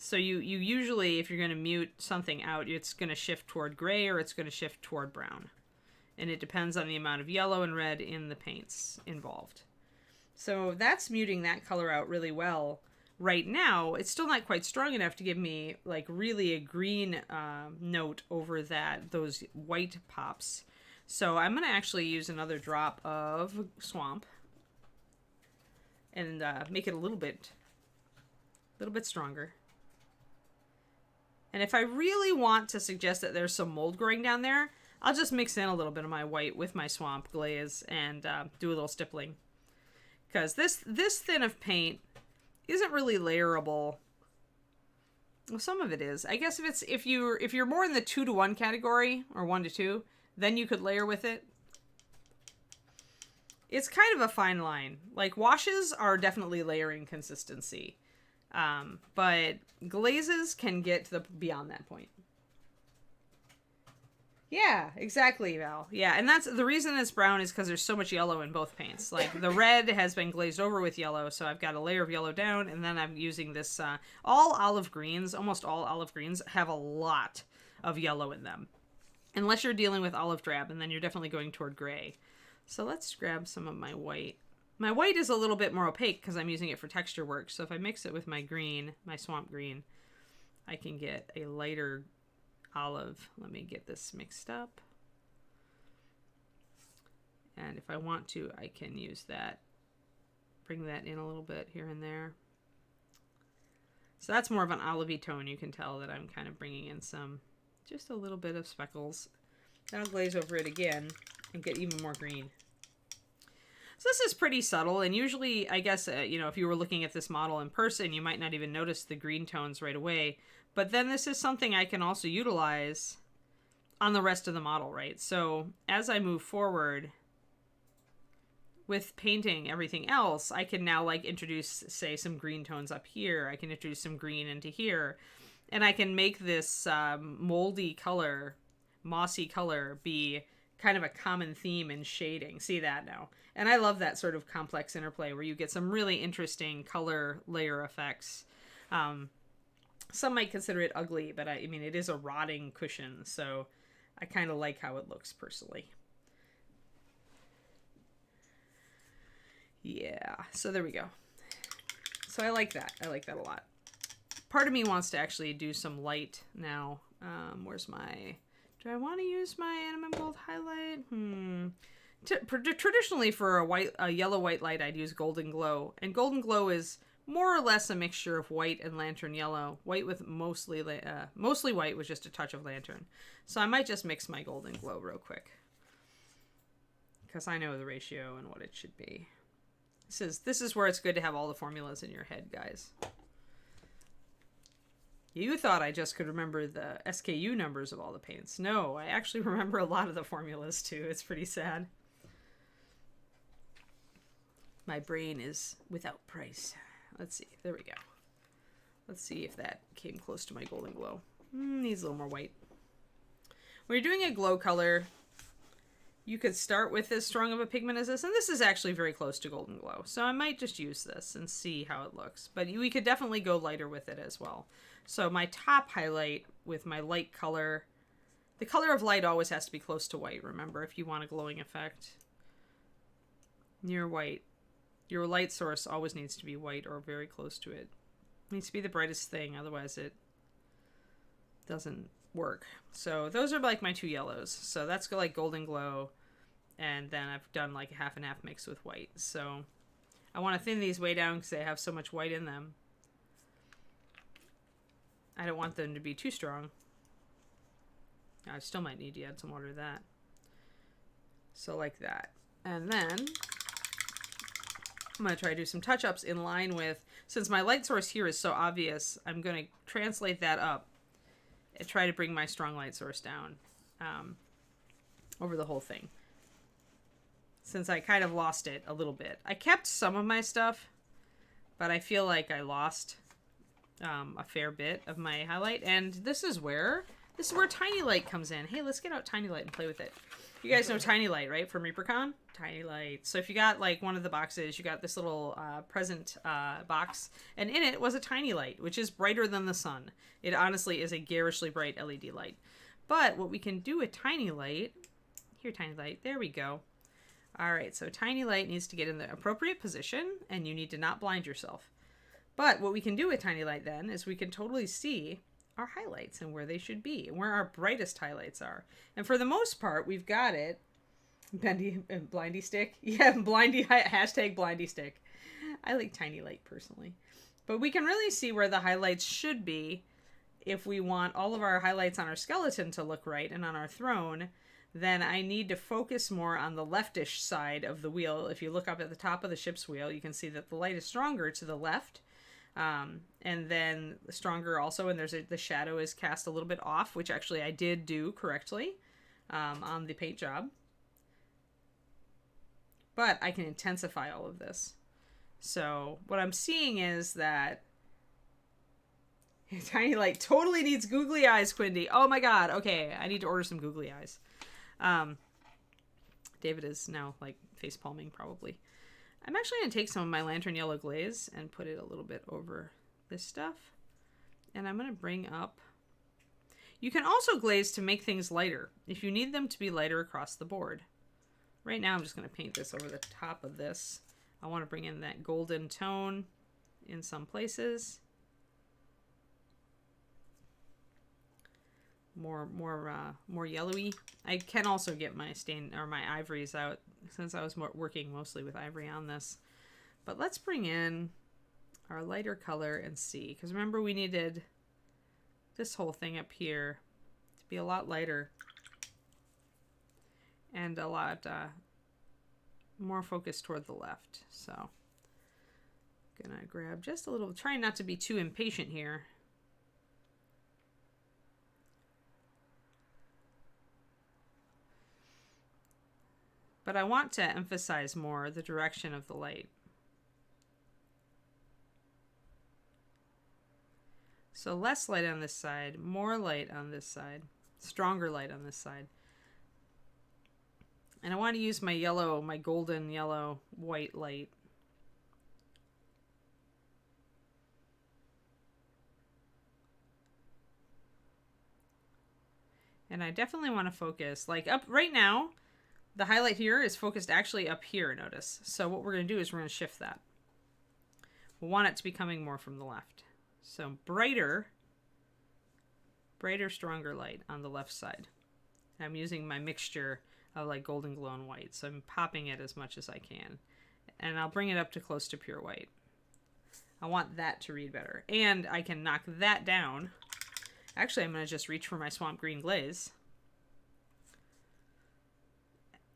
So you usually, if you're going to mute something out, it's going to shift toward gray or it's going to shift toward brown. And it depends on the amount of yellow and red in the paints involved. So that's muting that color out really well. Right now, it's still not quite strong enough to give me like really a green note over those white pops. So I'm going to actually use another drop of swamp and make it a little bit stronger. And if I really want to suggest that there's some mold growing down there, I'll just mix in a little bit of my white with my swamp glaze and do a little stippling. Because this thin of paint isn't really layerable Well, some of it is. I guess if you're more in the 2-to-1 category or 1-to-2, then you could layer with it. It's kind of a fine line. Like, washes are definitely layering consistency. But glazes can get to the beyond that point. Yeah, exactly, Val. Yeah, and that's the reason it's brown is because there's so much yellow in both paints. Like, the red has been glazed over with yellow, so I've got a layer of yellow down, and then I'm using this, all olive greens, almost all olive greens, have a lot of yellow in them. Unless you're dealing with olive drab, and then you're definitely going toward gray. So let's grab some of my white. My white is a little bit more opaque because I'm using it for texture work, so if I mix it with my green, my swamp green, I can get a lighter olive. Let me get this mixed up. And if I want to, I can use that. Bring that in a little bit here and there. So that's more of an olivey tone. You can tell that I'm kind of bringing in just a little bit of speckles. Then I'll glaze over it again and get even more green. So this is pretty subtle, and usually, I guess, if you were looking at this model in person, you might not even notice the green tones right away. But then this is something I can also utilize on the rest of the model, right? So as I move forward with painting everything else, I can now like introduce, say, some green tones up here. I can introduce some green into here. And I can make this moldy color, mossy color, be kind of a common theme in shading. See that now? And I love that sort of complex interplay where you get some really interesting color layer effects. Some might consider it ugly, but I mean, it is a rotting cushion, so I kind of like how it looks personally. Yeah, so there we go. So I like that. I like that a lot. Part of me wants to actually do some light now. Where's my... Do I want to use my Animate Gold highlight? Traditionally, for a yellow-white light, I'd use Golden Glow. And Golden Glow is more or less a mixture of white and lantern yellow. White with mostly white with just a touch of lantern. So I might just mix my Golden Glow real quick, because I know the ratio and what it should be. This is where it's good to have all the formulas in your head, guys. You thought I just could remember the SKU numbers of all the paints. No, I actually remember a lot of the formulas too. It's pretty sad. My brain is without price. Let's see. There we go. Let's see if that came close to my Golden Glow. Needs a little more white. When you're doing a glow color, you could start with as strong of a pigment as this, and this is actually very close to Golden Glow. So I might just use this and see how it looks. But we could definitely go lighter with it as well. So my top highlight with my light color, the color of light always has to be close to white, remember, if you want a glowing effect. Near white. Your light source always needs to be white or very close to it. It needs to be the brightest thing, otherwise it doesn't work. So those are like my two yellows. So that's like Golden Glow, and then I've done like a half and half mix with white. So I want to thin these way down because they have so much white in them. I don't want them to be too strong. I still might need to add some water to that. So like that. And then I'm going to try to do some touch-ups in line with, since my light source here is so obvious, I'm going to translate that up and try to bring my strong light source down over the whole thing. Since I kind of lost it a little bit. I kept some of my stuff, but I feel like I lost a fair bit of my highlight. And this is where Tiny Light comes in. Hey, let's get out Tiny Light and play with it. You guys know Tiny Light, right? From ReaperCon? Tiny Light. So if you got like one of the boxes, you got this little present box, and in it was a Tiny Light, which is brighter than the sun. It honestly is a garishly bright LED light. But what we can do with Tiny Light, here Tiny Light, there we go. All right, so Tiny Light needs to get in the appropriate position, and you need to not blind yourself. But what we can do with Tiny Light then is we can totally see our highlights and where they should be and where our brightest highlights are. And for the most part, we've got it. Blindy stick? Yeah, hashtag blindy stick. I like Tiny Light personally. But we can really see where the highlights should be if we want all of our highlights on our skeleton to look right and on our throne. Then I need to focus more on the leftish side of the wheel. If you look up at the top of the ship's wheel, you can see that the light is stronger to the left. And then stronger also, and the shadow is cast a little bit off, which actually I did do correctly on the paint job. But I can intensify all of this. So what I'm seeing is that Tiny Light totally needs googly eyes, Quindy. Oh my god. Okay, I need to order some googly eyes. David is now like face palming probably. I'm actually going to take some of my Lantern Yellow glaze and put it a little bit over this stuff. And I'm going to bring up... You can also glaze to make things lighter if you need them to be lighter across the board. Right now I'm just going to paint this over the top of this. I want to bring in that golden tone in some places. More yellowy. I can also get my stain or my ivories out since I was working mostly with ivory on this. But let's bring in our lighter color and see, because remember we needed this whole thing up here to be a lot lighter and a lot more focused toward the left. So gonna grab just a little, trying not to be too impatient here. But I want to emphasize more the direction of the light. So less light on this side, more light on this side, stronger light on this side. And I want to use my yellow, my golden yellow white light. And I definitely want to focus, like up right now, the highlight here is focused actually up here, notice. So what we're going to do is we're going to shift that. We want it to be coming more from the left. So brighter, stronger light on the left side. I'm using my mixture of like golden glow and white. So I'm popping it as much as I can. And I'll bring it up to close to pure white. I want that to read better. And I can knock that down. Actually, I'm going to just reach for my swamp green glaze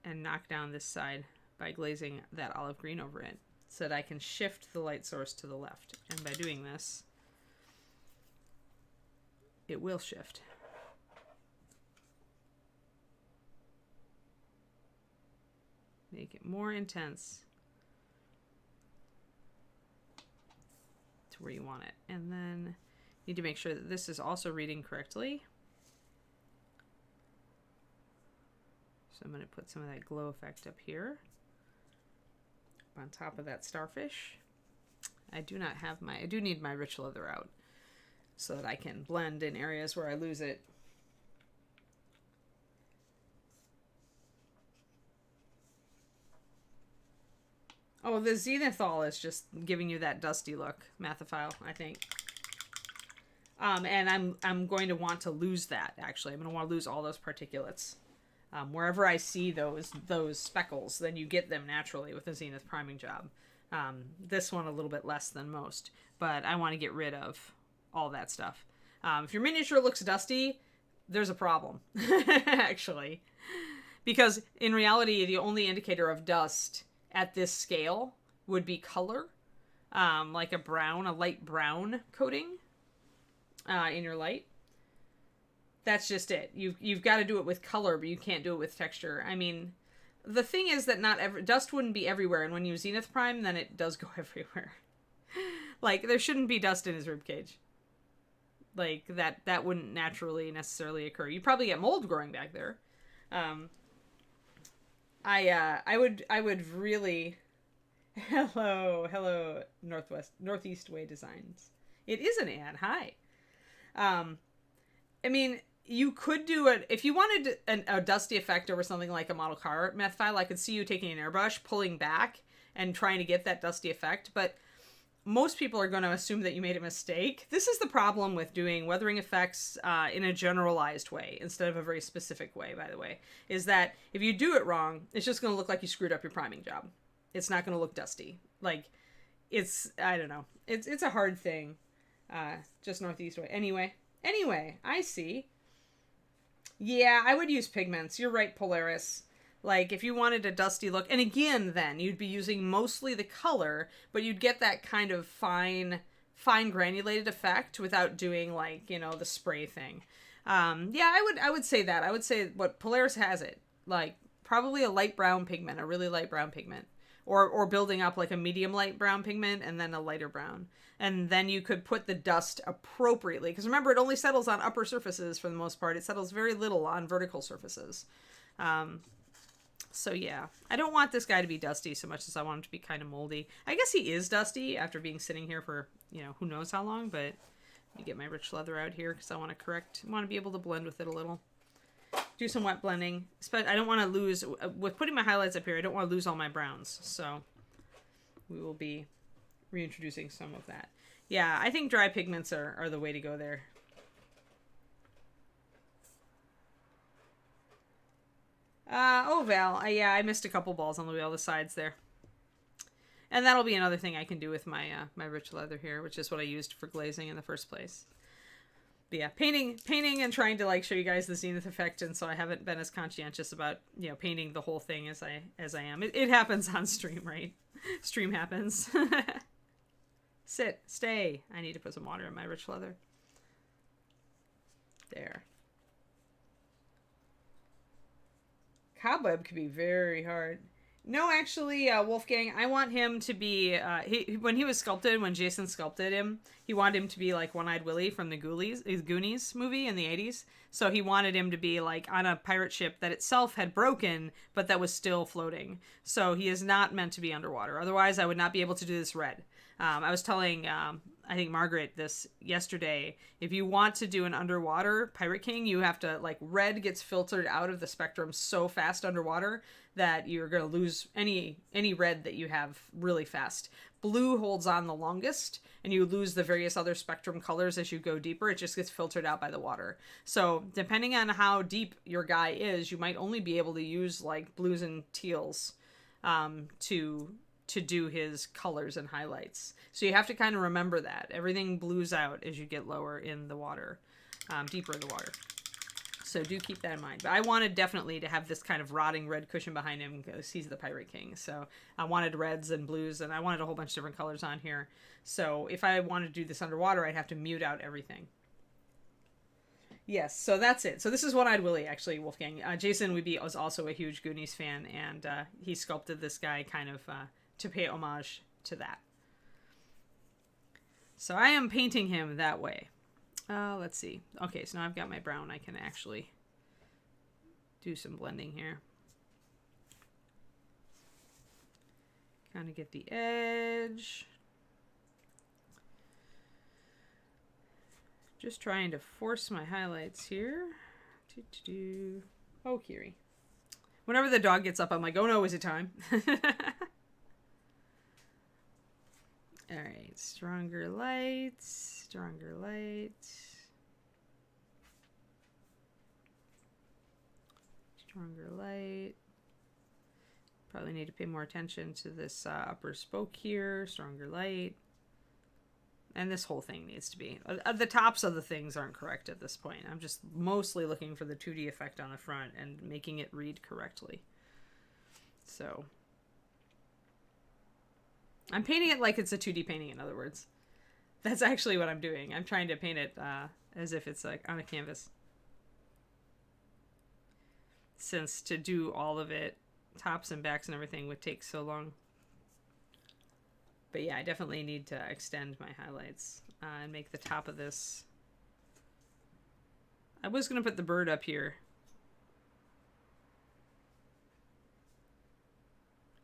and knock down this side by glazing that olive green over it so that I can shift the light source to the left. And by doing this, it will shift. Make it more intense to where you want it. And then you need to make sure that this is also reading correctly. So I'm going to put some of that glow effect up here on top of that starfish. I do need my rich leather out so that I can blend in areas where I lose it. Oh, the zenithal is just giving you that dusty look, Mathophile, I think. And I'm going to want to lose that, actually. I'm going to want to lose all those particulates. Wherever I see those speckles, then you get them naturally with a zenith priming job. This one a little bit less than most, but I want to get rid of all that stuff. If your miniature looks dusty, there's a problem, actually. Because in reality, the only indicator of dust at this scale would be color, like a light brown coating in your light. That's just it. You've got to do it with color, but you can't do it with texture. I mean, the thing is that dust wouldn't be everywhere, and when you zenith prime, then it does go everywhere. Like, there shouldn't be dust in his ribcage. Like, that wouldn't naturally necessarily occur. You'd probably get mold growing back there. I would really... Hello, Northeast Way Designs. It is an ad. Hi. I mean, you could do it if you wanted a dusty effect over something like a model car Mathophile. I could see you taking an airbrush, pulling back, and trying to get that dusty effect. But most people are going to assume that you made a mistake. This is the problem with doing weathering effects in a generalized way instead of a very specific way, by the way, is that if you do it wrong, it's just going to look like you screwed up your priming job. It's not going to look dusty. Like, I don't know. It's a hard thing. Just Northeast Way. Anyway, I see. Yeah, I would use pigments. You're right, Polaris. Like, if you wanted a dusty look, and again, then, you'd be using mostly the color, but you'd get that kind of fine fine granulated effect without doing like, you know, the spray thing. Yeah, I would say that. I would say what Polaris has it, like probably a light brown pigment, a really light brown pigment, or building up like a medium light brown pigment and then a lighter brown. And then you could put the dust appropriately, because remember, it only settles on upper surfaces for the most part. It settles very little on vertical surfaces. So yeah, I don't want this guy to be dusty so much as I want him to be kind of moldy. I guess he is dusty after being sitting here for, you know, who knows how long, but let me get my rich leather out here because I want to be able to blend with it a little. Do some wet blending. I don't want to lose, with putting my highlights up here, I don't want to lose all my browns. So we will be reintroducing some of that. Yeah, I think dry pigments are the way to go there. Oh, Val. Yeah, I missed a couple balls on the wheel, the sides there. And that'll be another thing I can do with my my rich leather here, which is what I used for glazing in the first place. But yeah, painting and trying to like show you guys the zenith effect, and so I haven't been as conscientious about, you know, painting the whole thing as I am. It happens on stream, right? Stream happens. Sit, stay. I need to put some water in my rich leather. There. Cobweb could be very hard. No, actually, Wolfgang, I want him to be, when he was sculpted, when Jason sculpted him, he wanted him to be like One-Eyed Willie from the Goonies movie in the 80s. So he wanted him to be like on a pirate ship that itself had broken, but that was still floating. So he is not meant to be underwater. Otherwise, I would not be able to do this red. I was telling, I think Margaret this yesterday, if you want to do an underwater Pirate King, you have to, like, red gets filtered out of the spectrum so fast underwater that you're going to lose any red that you have really fast. Blue holds on the longest, and you lose the various other spectrum colors as you go deeper. It just gets filtered out by the water. So depending on how deep your guy is, you might only be able to use, like, blues and teals to do his colors and highlights. So you have to kind of remember that. Everything blues out as you get lower in the water, deeper in the water. So do keep that in mind. But I wanted definitely to have this kind of rotting red cushion behind him because he's the Pirate King. So I wanted reds and blues, and I wanted a whole bunch of different colors on here. So if I wanted to do this underwater, I'd have to mute out everything. Yes, so that's it. So this is One-Eyed Willie, actually, Wolfgang. Jason was also a huge Goonies fan, and he sculpted this guy kind of to pay homage to that. So I am painting him that way. Let's see. Okay, so now I've got my brown. I can actually do some blending here. Kind of get the edge. Just trying to force my highlights here. Oh, Kiri. Whenever the dog gets up, I'm like, oh no, is it time? All right, stronger light, stronger light. Stronger light. Probably need to pay more attention to this upper spoke here. Stronger light. And this whole thing needs to be. The tops of the things aren't correct at this point. I'm just mostly looking for the 2D effect on the front and making it read correctly. So I'm painting it like it's a 2D painting, in other words. That's actually what I'm doing. I'm trying to paint it as if it's like on a canvas. Since to do all of it, tops and backs and everything, would take so long. But yeah, I definitely need to extend my highlights and make the top of this. I was going to put the bird up here.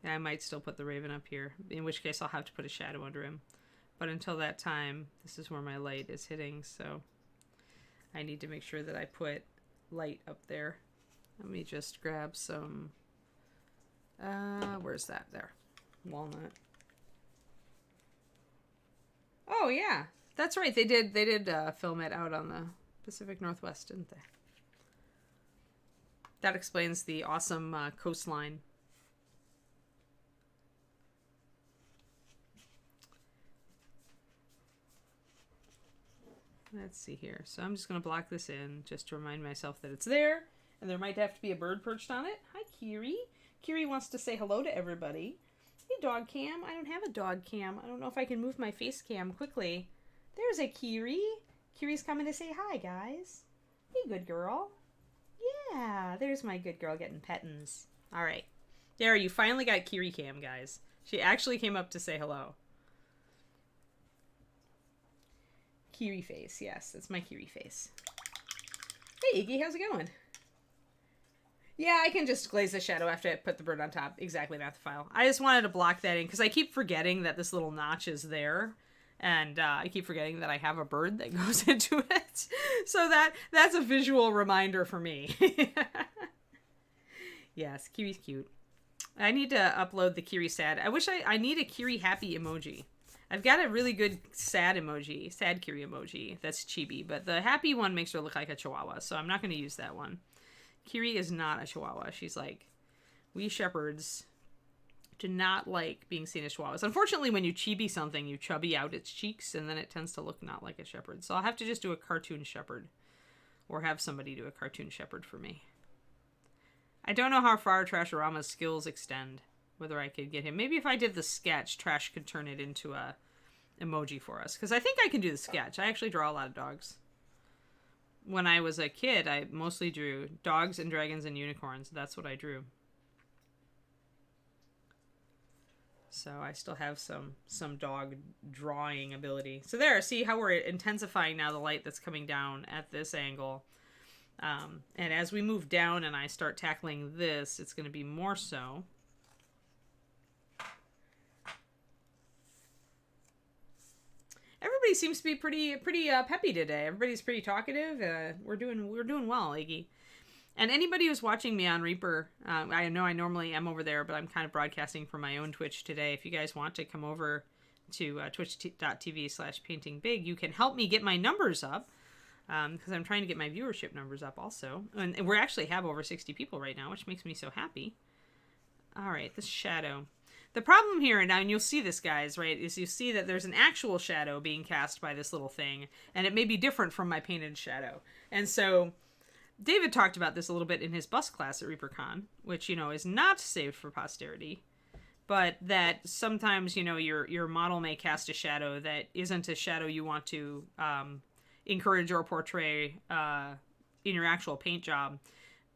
I might still put the raven up here, in which case I'll have to put a shadow under him. But until that time, this is where my light is hitting, so I need to make sure that I put light up there. Let me just grab some, where's that? There. Walnut. Oh yeah, that's right. They did film it out on the Pacific Northwest, didn't they? That explains the awesome coastline. Let's see here. So I'm just going to block this in just to remind myself that it's there. And there might have to be a bird perched on it. Hi, Kiri. Kiri wants to say hello to everybody. Hey, dog cam. I don't have a dog cam. I don't know if I can move my face cam quickly. There's a Kiri. Kiri's coming to say hi, guys. Hey, good girl. Yeah, there's my good girl getting pettins. All right. There, you finally got Kiri Cam, guys. She actually came up to say hello. Kiri face, yes, that's my Kiri face. Hey, Iggy, how's it going? Yeah, I can just glaze the shadow after I put the bird on top. Exactly, not the file. I just wanted to block that in because I keep forgetting that this little notch is there. And I keep forgetting that I have a bird that goes into it. So that's a visual reminder for me. Yes, Kiri's cute. I need to upload the Kiri sad. I need a Kiri happy emoji. I've got a really good sad emoji, sad Kiri emoji. That's chibi, but the happy one makes her look like a chihuahua, so I'm not going to use that one. Kiri is not a chihuahua. She's like, we shepherds do not like being seen as chihuahuas. Unfortunately, when you chibi something, you chubby out its cheeks, and then it tends to look not like a shepherd. So I'll have to just do a cartoon shepherd, or have somebody do a cartoon shepherd for me. I don't know how far Trashorama's skills extend, whether I could get him. Maybe if I did the sketch, Trash could turn it into a emoji for us, because I think I can do the sketch. I actually draw a lot of dogs. When I was a kid, I mostly drew dogs and dragons and unicorns. That's what I drew. So I still have some dog drawing ability. So there, see how we're intensifying now the light that's coming down at this angle. And as we move down and I start tackling this, it's going to be more so. Everybody seems to be pretty peppy today. Everybody's pretty talkative. We're doing well, Iggy. And anybody who's watching me on Reaper, I know I normally am over there, but I'm kind of broadcasting from my own Twitch today. If you guys want to come over to twitch.tv/paintingbig, you can help me get my numbers up, because I'm trying to get my viewership numbers up also. And we actually have over 60 people right now, which makes me so happy. All right, this shadow. The problem here, and you'll see this, guys, right, is you see that there's an actual shadow being cast by this little thing, and it may be different from my painted shadow. And so David talked about this a little bit in his bus class at ReaperCon, which, is not saved for posterity, but that sometimes, your model may cast a shadow that isn't a shadow you want to encourage or portray in your actual paint job.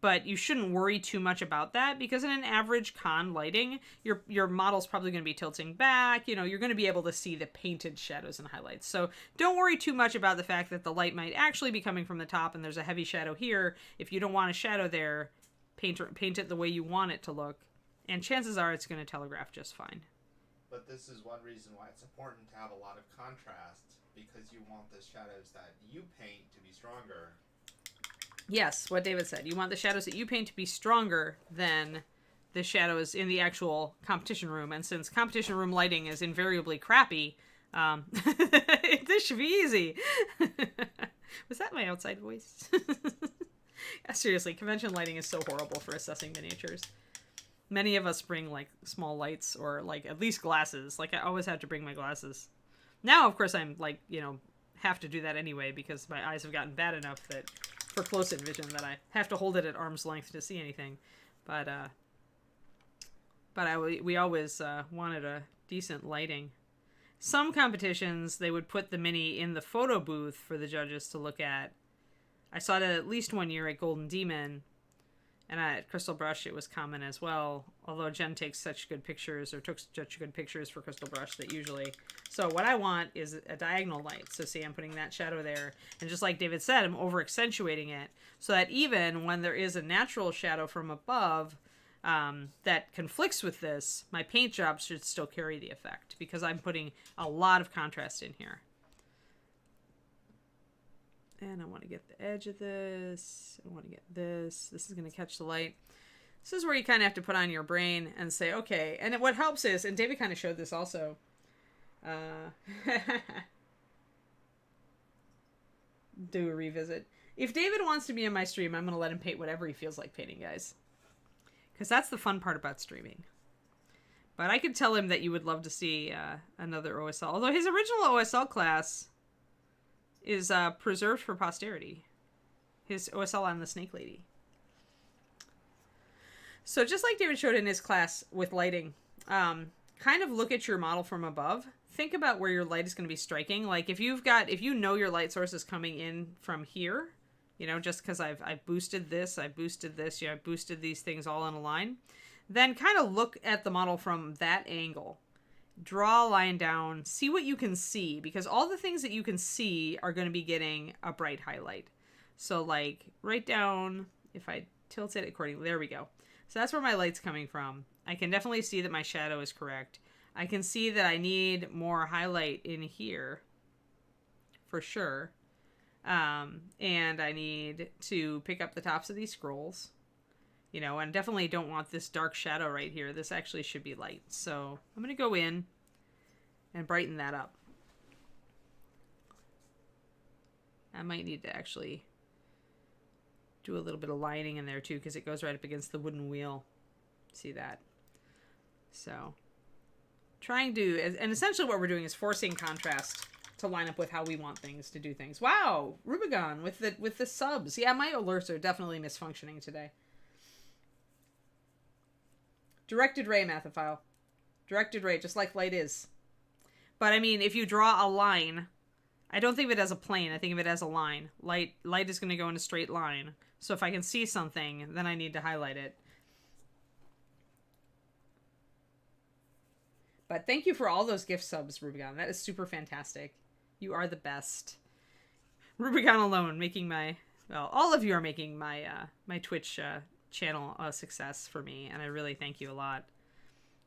But you shouldn't worry too much about that, because in an average con lighting, your model's probably going to be tilting back. You're going to be able to see the painted shadows and highlights. So don't worry too much about the fact that the light might actually be coming from the top and there's a heavy shadow here. If you don't want a shadow there, paint it the way you want it to look, and chances are it's going to telegraph just fine. But this is one reason why it's important to have a lot of contrast, because you want the shadows that you paint to be stronger. Yes, what David said. You want the shadows that you paint to be stronger than the shadows in the actual competition room. And since competition room lighting is invariably crappy, this should be easy. Was that my outside voice? Seriously, convention lighting is so horrible for assessing miniatures. Many of us bring, small lights or, at least glasses. I always have to bring my glasses. Now, of course, I'm, have to do that anyway, because my eyes have gotten bad enough that for close-in vision that I have to hold it at arm's length to see anything. But we always wanted a decent lighting. Some competitions, they would put the mini in the photo booth for the judges to look at. I saw it at least one year at Golden Demon, and at Crystal Brush it was common as well, although Jen takes such good pictures, or took such good pictures for Crystal Brush that usually... So what I want is a diagonal light. So see, I'm putting that shadow there. And just like David said, I'm over-accentuating it, so that even when there is a natural shadow from above that conflicts with this, my paint job should still carry the effect, because I'm putting a lot of contrast in here. And I want to get the edge of this. I want to get this. This is going to catch the light. This is where you kind of have to put on your brain and say, okay. And what helps is, and David kind of showed this also, do a revisit. If David wants to be in my stream, I'm going to let him paint whatever he feels like painting, guys. Because that's the fun part about streaming. But I could tell him that you would love to see another OSL. Although his original OSL class is preserved for posterity. His OSL on the Snake Lady. So just like David showed in his class with lighting, kind of look at your model from above. think about where your light is going to be striking. Like if you know your light source is coming in from here, you know, just because I've boosted this, I've boosted this, yeah, I've boosted these things all in a line, then kind of look at the model from that angle. Draw a line down, see what you can see, because all the things that you can see are going to be getting a bright highlight. So like right down, if I tilt it accordingly, there we go. So that's where my light's coming from. I can definitely see that my shadow is correct. I can see that I need more highlight in here for sure. And I need to pick up the tops of these scrolls, you know, and definitely don't want this dark shadow right here. This actually should be light. So I'm going to go in and brighten that up. I might need to actually do a little bit of lining in there too, because it goes right up against the wooden wheel. See that? So trying to, and essentially what we're doing is forcing contrast to line up with how we want things to do things. Wow, Rubigon with the subs. Yeah, my alerts are definitely misfunctioning today. Directed ray, Mathophile. Directed ray, just like light is. But I mean, if you draw a line, I don't think of it as a plane. I think of it as a line. Light is going to go in a straight line. So if I can see something, then I need to highlight it. But thank you for all those gift subs, Rubigon. That is super fantastic. You are the best. Rubigon alone making my... Well, all of you are making my my Twitch channel a success for me, and I really thank you a lot.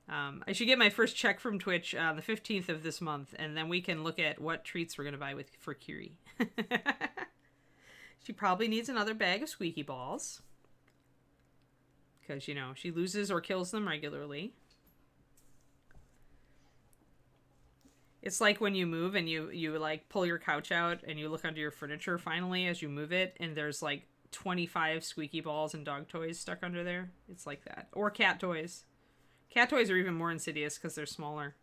I should get my first check from Twitch the 15th of this month, and then we can look at what treats we're going to buy for Kiri. She probably needs another bag of squeaky balls. Because, you know, she loses or kills them regularly. It's like when you move and you like pull your couch out and you look under your furniture finally as you move it, and there's like 25 squeaky balls and dog toys stuck under there. It's like that. Or cat toys. Cat toys are even more insidious because they're smaller.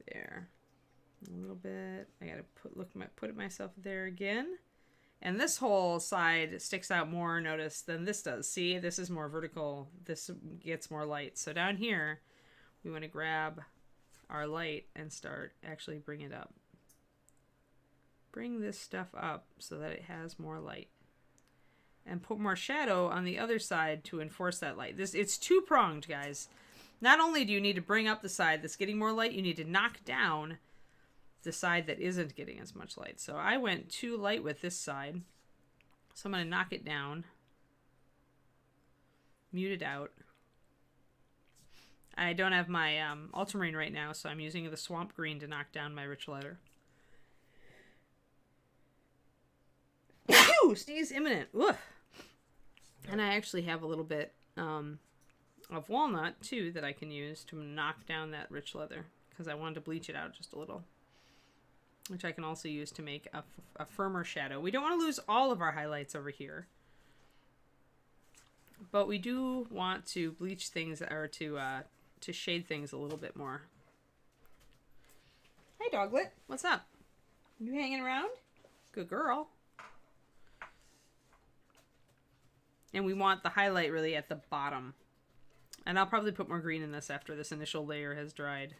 There. A little bit. I gotta put it myself there again. And this whole side sticks out more, notice, than this does. See, this is more vertical. This gets more light. So down here, we want to grab our light and start actually bring it up. Bring this stuff up so that it has more light. And put more shadow on the other side to enforce that light. It's two-pronged, guys. Not only do you need to bring up the side that's getting more light, you need to knock down the side that isn't getting as much light. So I went too light with this side. So I'm going to knock it down. Mute it out. I don't have my ultramarine right now, so I'm using the swamp green to knock down my rich letter. Whew, sneeze imminent. Ugh. And I actually have a little bit of walnut, too, that I can use to knock down that rich leather, because I wanted to bleach it out just a little, which I can also use to make a firmer shadow. We don't want to lose all of our highlights over here, but we do want to bleach things, or to shade things a little bit more. Hi, Doglet. What's up? You hanging around? Good girl. And we want the highlight really at the bottom. And I'll probably put more green in this after this initial layer has dried.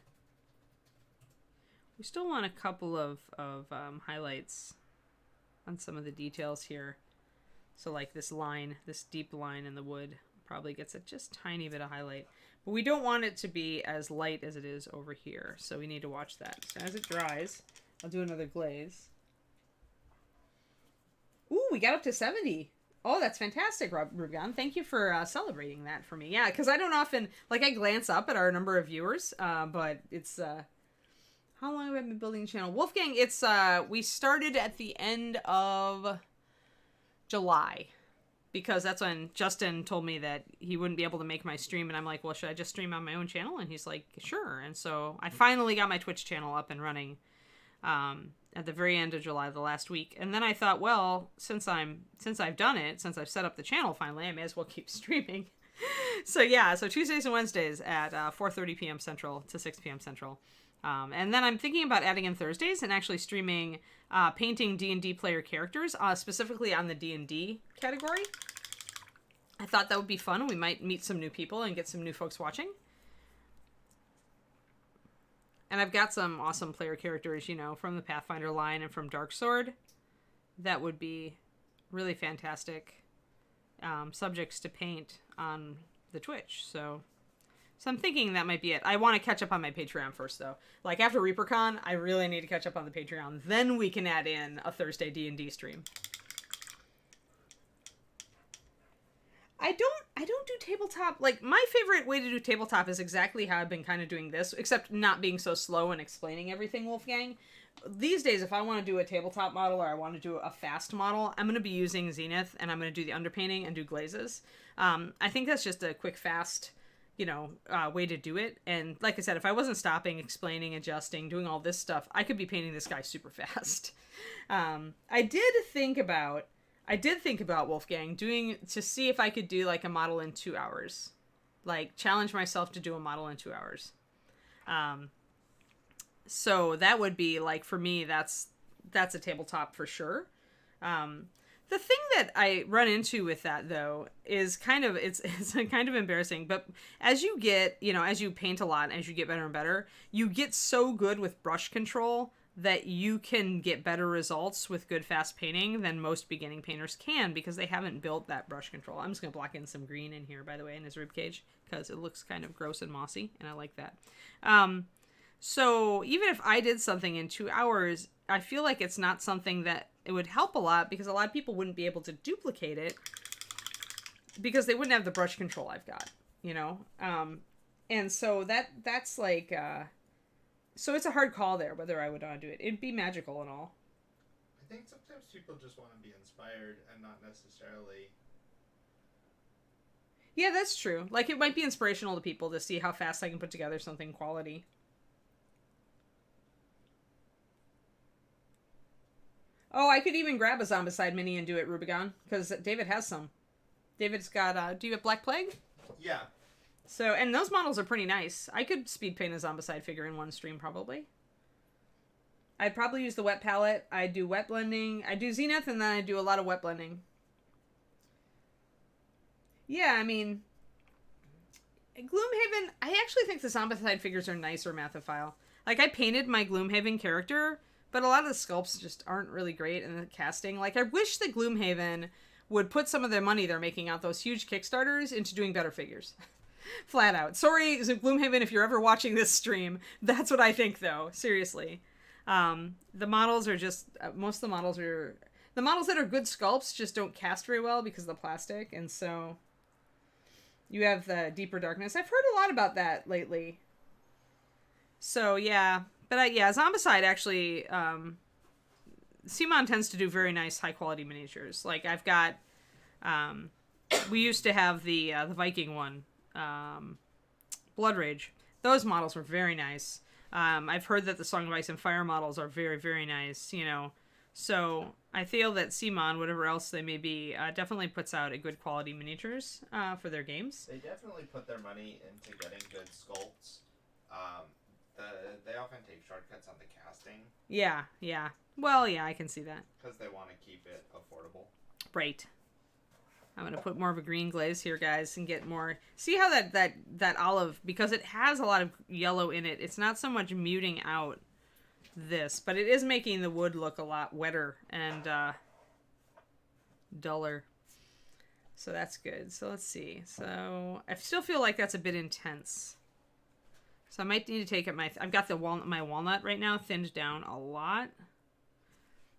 We still want a couple of highlights on some of the details here. So like this line, this deep line in the wood probably gets a just tiny bit of highlight. But we don't want it to be as light as it is over here. So we need to watch that. So as it dries, I'll do another glaze. Ooh, we got up to 70. Oh, that's fantastic, Rubigon. Thank you for celebrating that for me. Yeah, because I don't often, like, I glance up at our number of viewers, but it's, how long have I been building the channel? Wolfgang, it's, we started at the end of July, because that's when Justin told me that he wouldn't be able to make my stream, and I'm like, well, should I just stream on my own channel? And he's like, sure. And so I finally got my Twitch channel up and running, at the very end of July, the last week. And then I thought, well, since I've done it, since I've set up the channel finally, I may as well keep streaming. So yeah, so Tuesdays and Wednesdays at 4:30 p.m. Central to 6 p.m. Central. And then I'm thinking about adding in Thursdays and actually streaming painting D&D player characters, specifically on the D&D category. I thought that would be fun. We might meet some new people and get some new folks watching. And I've got some awesome player characters, you know, from the Pathfinder line and from Dark Sword. That would be really fantastic subjects to paint on the Twitch. So I'm thinking that might be it. I want to catch up on my Patreon first, though. Like, after ReaperCon, I really need to catch up on the Patreon. Then we can add in a Thursday D&D stream. I don't do tabletop. Like, my favorite way to do tabletop is exactly how I've been kind of doing this, except not being so slow and explaining everything, Wolfgang. These days, if I want to do a tabletop model or I want to do a fast model, I'm going to be using Zenith, and I'm going to do the underpainting and do glazes. I think that's just a quick, fast, you know, way to do it. And like I said, if I wasn't stopping, explaining, adjusting, doing all this stuff, I could be painting this guy super fast. I did think about Wolfgang to see if I could do like a model in 2 hours, like challenge myself to do a model in 2 hours. So that would be like, for me, that's a tabletop for sure. The thing that I run into with that, though, is kind of, it's kind of embarrassing, but as you get, you know, as you paint a lot, as you get better and better, you get so good with brush control that you can get better results with good fast painting than most beginning painters can, because they haven't built that brush control. I'm just going to block in some green in here, by the way, in his ribcage, because it looks kind of gross and mossy, and I like that. So even if I did something in 2 hours, I feel like it's not something that it would help a lot, because a lot of people wouldn't be able to duplicate it because they wouldn't have the brush control I've got, you know? And so that's like, so it's a hard call there, whether I would want to do it. It'd be magical and all. I think sometimes people just want to be inspired and not necessarily... Yeah, that's true. Like, it might be inspirational to people to see how fast I can put together something quality. Oh, I could even grab a Zombicide mini and do it, Rubigon, because David has some. David's got, do you have Black Plague? Yeah. So, and those models are pretty nice. I could speed paint a Zombicide figure in one stream, probably. I'd probably use the wet palette. I do wet blending. I do Zenith, and then I do a lot of wet blending. Yeah, I mean, Gloomhaven, I actually think the Zombicide figures are nicer Mathophile. Like, I painted my Gloomhaven character, but a lot of the sculpts just aren't really great in the casting. Like, I wish that Gloomhaven would put some of their money they're making out those huge Kickstarters into doing better figures. Flat out. Sorry, Gloomhaven, if you're ever watching this stream. That's what I think, though. Seriously. The models are just... most of the models are... The models that are good sculpts just don't cast very well because of the plastic, and so... You have the Deeper Darkness. I've heard a lot about that lately. So, yeah. But, yeah, Zombicide actually... Simon tends to do very nice, high-quality miniatures. Like, I've got... we used to have the Viking one. Blood Rage. Those models were very nice. I've heard that the Song of Ice and Fire models are very, very nice, you know. So I feel that Simon, whatever else they may be, definitely puts out a good quality miniatures for their games. They definitely put their money into getting good sculpts. They often take shortcuts on the casting. Yeah, yeah. Well, yeah, I can see that. Because they want to keep it affordable. Right. I'm going to put more of a green glaze here, guys, and get more... See how that olive, because it has a lot of yellow in it, it's not so much muting out this, but it is making the wood look a lot wetter and duller. So that's good. So let's see. So I still feel like that's a bit intense. So I might need to take it I've got my walnut right now thinned down a lot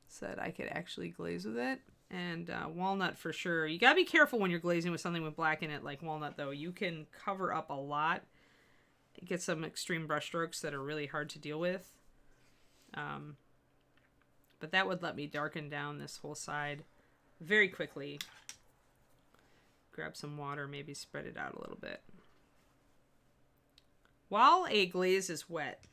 so that I could actually glaze with it. And walnut for sure. You gotta be careful when you're glazing with something with black in it, like walnut, though. You can cover up a lot. Get some extreme brush strokes that are really hard to deal with. But that would let me darken down this whole side very quickly. Grab some water, maybe spread it out a little bit. While a glaze is wet,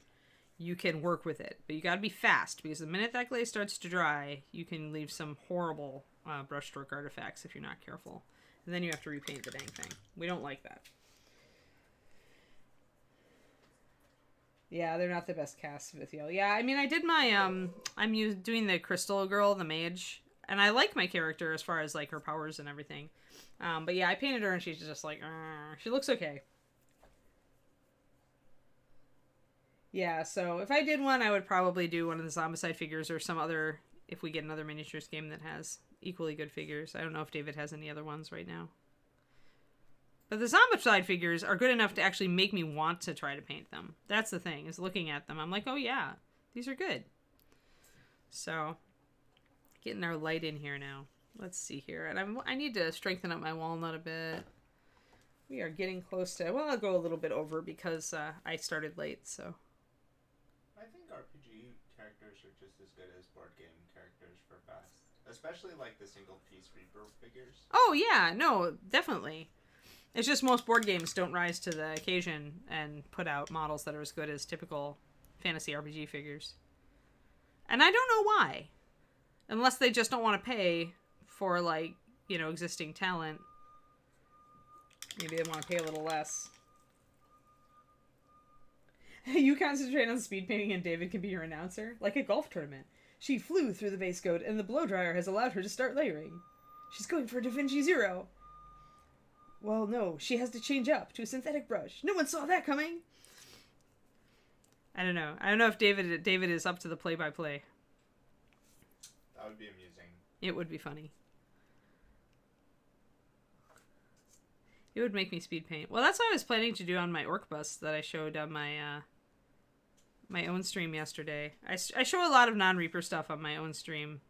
you can work with it, but you gotta be fast, because the minute that glaze starts to dry, you can leave some horrible brushstroke artifacts if you're not careful. And then you have to repaint the dang thing. We don't like that. Yeah, they're not the best casts, Vithiel. Yeah, I mean, I did my, I'm doing the Crystal Girl, the mage, and I like my character as far as, like, her powers and everything. But yeah, I painted her and she's just like, she looks okay. Yeah, so if I did one, I would probably do one of the Zombicide figures or some other, if we get another miniatures game that has equally good figures. I don't know if David has any other ones right now. But the Zombicide figures are good enough to actually make me want to try to paint them. That's the thing, is looking at them, I'm like, oh yeah, these are good. So, getting our light in here now. Let's see here. And I need to strengthen up my walnut a bit. We are getting close to... Well, I'll go a little bit over because I started late, so... I think RPG characters are just as good as board game characters for fast. Especially like the single-piece Reaper figures. Oh, yeah. No, definitely. It's just most board games don't rise to the occasion and put out models that are as good as typical fantasy RPG figures. And I don't know why. Unless they just don't want to pay for, like, you know, existing talent. Maybe they want to pay a little less. You concentrate on speed painting and David can be your announcer? Like a golf tournament. She flew through the base coat and the blow dryer has allowed her to start layering. She's going for Da Vinci Zero. Well, no, she has to change up to a synthetic brush. No one saw that coming. I don't know. I don't know if David is up to the play-by-play. That would be amusing. It would be funny. It would make me speed paint. Well, that's what I was planning to do on my orc bus that I showed on my my own stream yesterday. I show a lot of non-Reaper stuff on my own stream.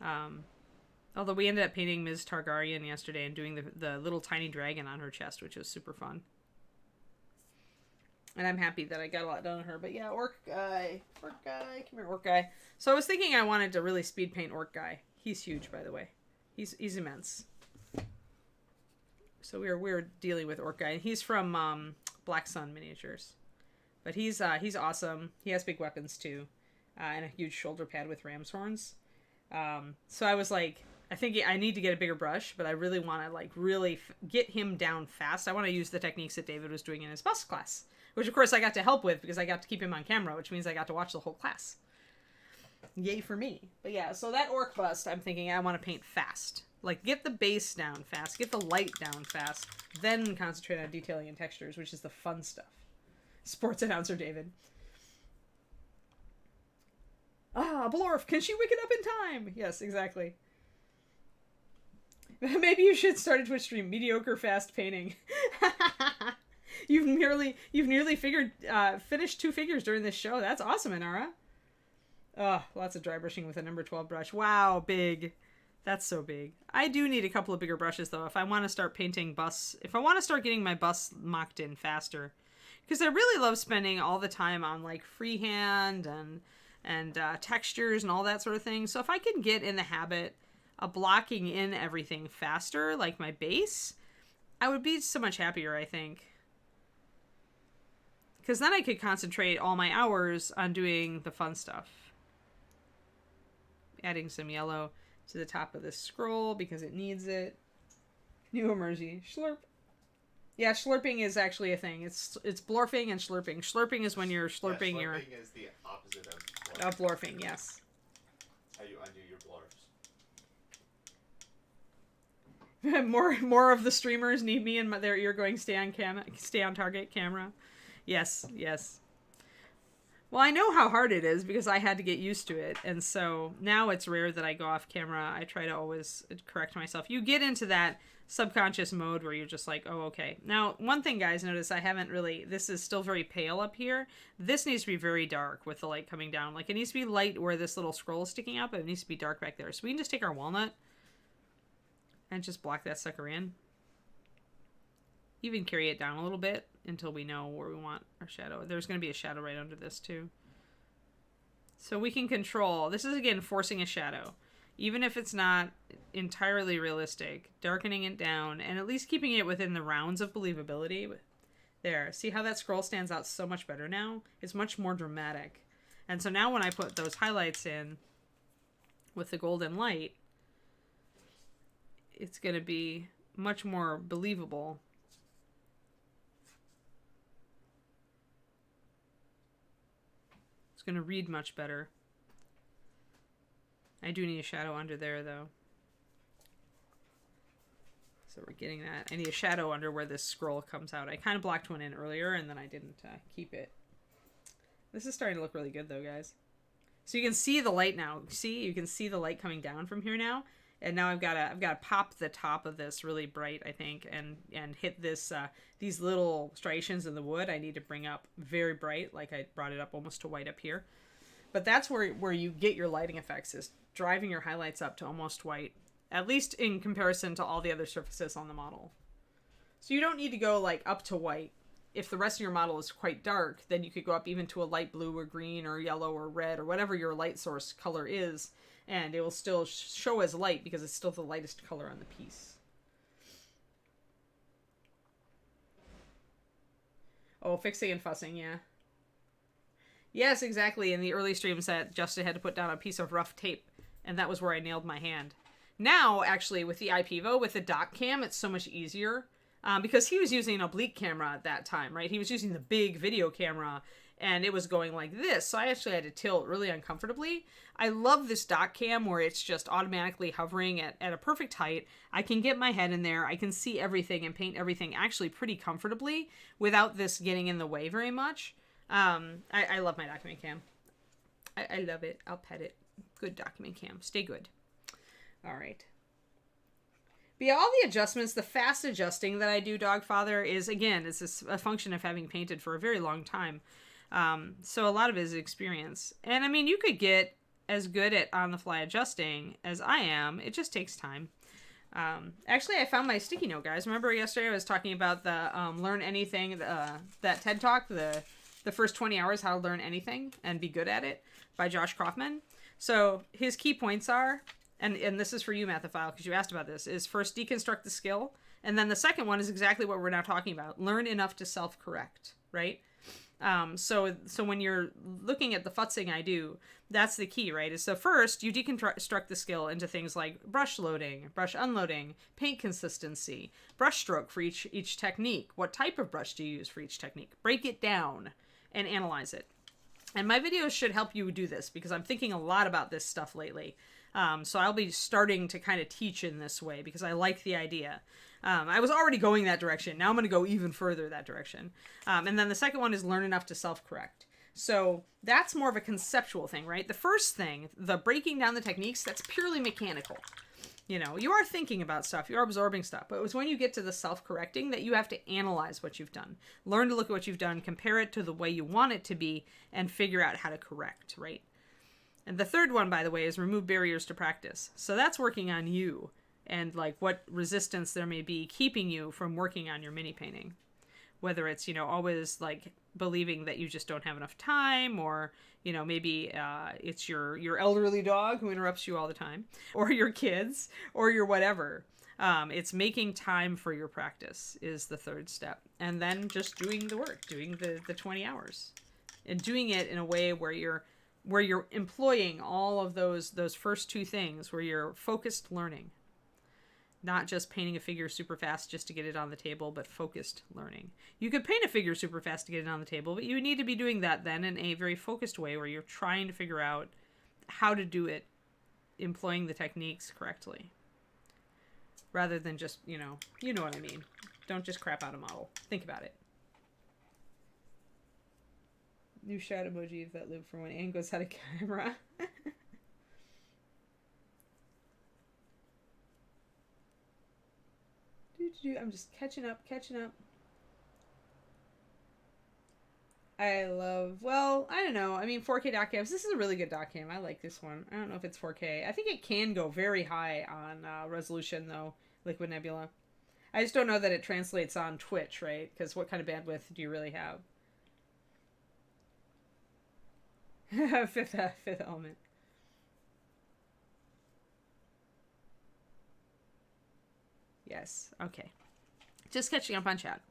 Although we ended up painting Ms. Targaryen yesterday and doing the little tiny dragon on her chest, which was super fun. And I'm happy that I got a lot done on her. But yeah, orc guy. Come here, orc guy. So I was thinking I wanted to really speed paint orc guy. He's huge, by the way. He's immense. So we're dealing with orc guy. He's from Black Sun Miniatures. But he's awesome. He has big weapons too. And a huge shoulder pad with ram's horns. So I was like, I think I need to get a bigger brush, but I really want to like really get him down fast. I want to use the techniques that David was doing in his bus class, which of course I got to help with because I got to keep him on camera, which means I got to watch the whole class. Yay for me. But yeah, so that orc bust, I'm thinking I want to paint fast. Like, get the base down fast, get the light down fast, then concentrate on detailing and textures, which is the fun stuff. Sports announcer David. Ah, Blorf, can she wake it up in time? Yes, exactly. Maybe you should start a Twitch stream, mediocre fast painting. You've nearly finished 2 figures during this show. That's awesome, Inara. Oh, lots of dry brushing with a number 12 brush. Wow, big. That's so big. I do need a couple of bigger brushes, though, if I want to start painting bus. If I want to start getting my bus mocked in faster. Because I really love spending all the time on, like, freehand and textures and all that sort of thing. So if I can get in the habit of blocking in everything faster, like my base, I would be so much happier, I think. Because then I could concentrate all my hours on doing the fun stuff. Adding some yellow to the top of this scroll because it needs it. New emoji. Slurp. Yeah, slurping is actually a thing. It's blorfing and slurping. Slurping is when you're slurping your... Slurping is the opposite of blorfing. Of blorfing, yes. How you undo your blorfs. more of the streamers need me in their ear going stay on target camera. Yes, yes. Well, I know how hard it is because I had to get used to it. And so now it's rare that I go off camera. I try to always correct myself. You get into that subconscious mode where you're just like, oh, okay. Now, one thing, guys, notice I haven't really... This is still very pale up here. This needs to be very dark with the light coming down. Like, it needs to be light where this little scroll is sticking out, but it needs to be dark back there. So we can just take our walnut and just block that sucker in. Even carry it down a little bit until we know where we want our shadow. There's going to be a shadow right under this too. So we can control. This is, again, forcing a shadow. Even if it's not entirely realistic, darkening it down and at least keeping it within the rounds of believability. There. See how that scroll stands out so much better now? It's much more dramatic. And so now when I put those highlights in with the golden light, it's going to be much more believable. It's going to read much better. I do need a shadow under there, though. So we're getting that. I need a shadow under where this scroll comes out. I kind of blocked one in earlier, and then I didn't keep it. This is starting to look really good though, guys. So you can see the light now. See, you can see the light coming down from here now. And now I've got to pop the top of this really bright, I think, and hit this these little striations in the wood. I need to bring up very bright, like I brought it up almost to white up here. But that's where you get your lighting effects, is driving your highlights up to almost white, at least in comparison to all the other surfaces on the model. So you don't need to go like up to white. If the rest of your model is quite dark, then you could go up even to a light blue or green or yellow or red or whatever your light source color is, and it will still show as light because it's still the lightest color on the piece. Oh, fixing and fussing, yeah. Yes, exactly. In the early streams that Justin had to put down a piece of rough tape, and that was where I nailed my hand. Now, actually, with the IPVO, with the dock cam, it's so much easier. Because he was using an oblique camera at that time, right? He was using the big video camera, and it was going like this. So I actually had to tilt really uncomfortably. I love this dock cam where it's just automatically hovering at a perfect height. I can get my head in there. I can see everything and paint everything actually pretty comfortably without this getting in the way very much. I love my document cam. I love it. I'll pet it. Good document cam. Stay good. All right. But yeah, all the adjustments, the fast adjusting that I do, Dogfather, is, again, it's a function of having painted for a very long time. So a lot of it is experience. And, I mean, you could get as good at on-the-fly adjusting as I am. It just takes time. Actually, I found my sticky note, guys. Remember yesterday I was talking about the Learn Anything, that TED Talk, the first 20 hours, how to learn anything and be good at it, by Josh Kaufman. So his key points are... And this is for you, Mathophile, because you asked about this, is first deconstruct the skill. And then the second one is exactly what we're now talking about. Learn enough to self-correct, right? So when you're looking at the futzing I do, that's the key, right? Is so first, you deconstruct the skill into things like brush loading, brush unloading, paint consistency, brush stroke for each technique. What type of brush do you use for each technique? Break it down and analyze it. And my videos should help you do this, because I'm thinking a lot about this stuff lately. So I'll be starting to kind of teach in this way because I like the idea. I was already going that direction. Now I'm going to go even further that direction. And then the second one is learn enough to self-correct. So that's more of a conceptual thing, right? The first thing, the breaking down the techniques, that's purely mechanical. You know, you are thinking about stuff, you are absorbing stuff, but it was when you get to the self-correcting that you have to analyze what you've done. Learn to look at what you've done, compare it to the way you want it to be, and figure out how to correct, right? And the third one, by the way, is remove barriers to practice. So that's working on you and like what resistance there may be keeping you from working on your mini painting. Whether it's, you know, always like believing that you just don't have enough time, or, you know, maybe it's your elderly dog who interrupts you all the time, or your kids, or your whatever. It's making time for your practice is the third step. And then just doing the work, doing the 20 hours. And doing it in a way where you're employing all of those first two things, where you're focused learning. Not just painting a figure super fast just to get it on the table, but focused learning. You could paint a figure super fast to get it on the table, but you need to be doing that then in a very focused way where you're trying to figure out how to do it, employing the techniques correctly. Rather than just, you know what I mean. Don't just crap out a model. Think about it. New shout emoji of that loop for when Anne goes out of camera. I'm just catching up. I don't know. I mean, 4K doc cams. This is a really good doc cam. I like this one. I don't know if it's 4K. I think it can go very high on resolution, though, Liquid Nebula. I just don't know that it translates on Twitch, right? Because what kind of bandwidth do you really have? Fifth element. Yes. Okay. Just catching up on chat.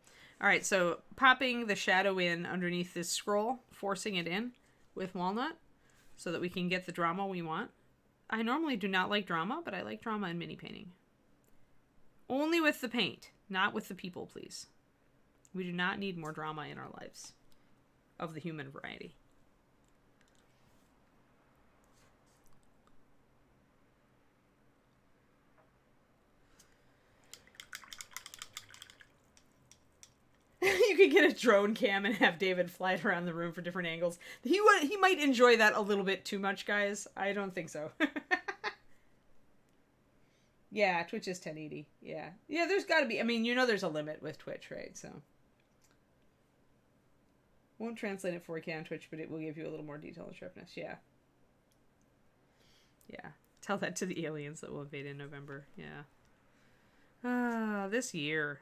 All right. So popping the shadow in underneath this scroll, forcing it in with walnut so that we can get the drama we want. I normally do not like drama, but I like drama in mini painting. Only with the paint, not with the people, please. We do not need more drama in our lives of the human variety. you could get a drone cam and have David fly it around the room for different angles. He might enjoy that a little bit too much, guys. I don't think so. Yeah, Twitch is 1080. Yeah. Yeah, there's got to be. I mean, there's a limit with Twitch, right? So. Won't translate it 4K on Twitch, but it will give you a little more detail and sharpness. Yeah. Yeah. Tell that to the aliens that will invade in November. Yeah. This year.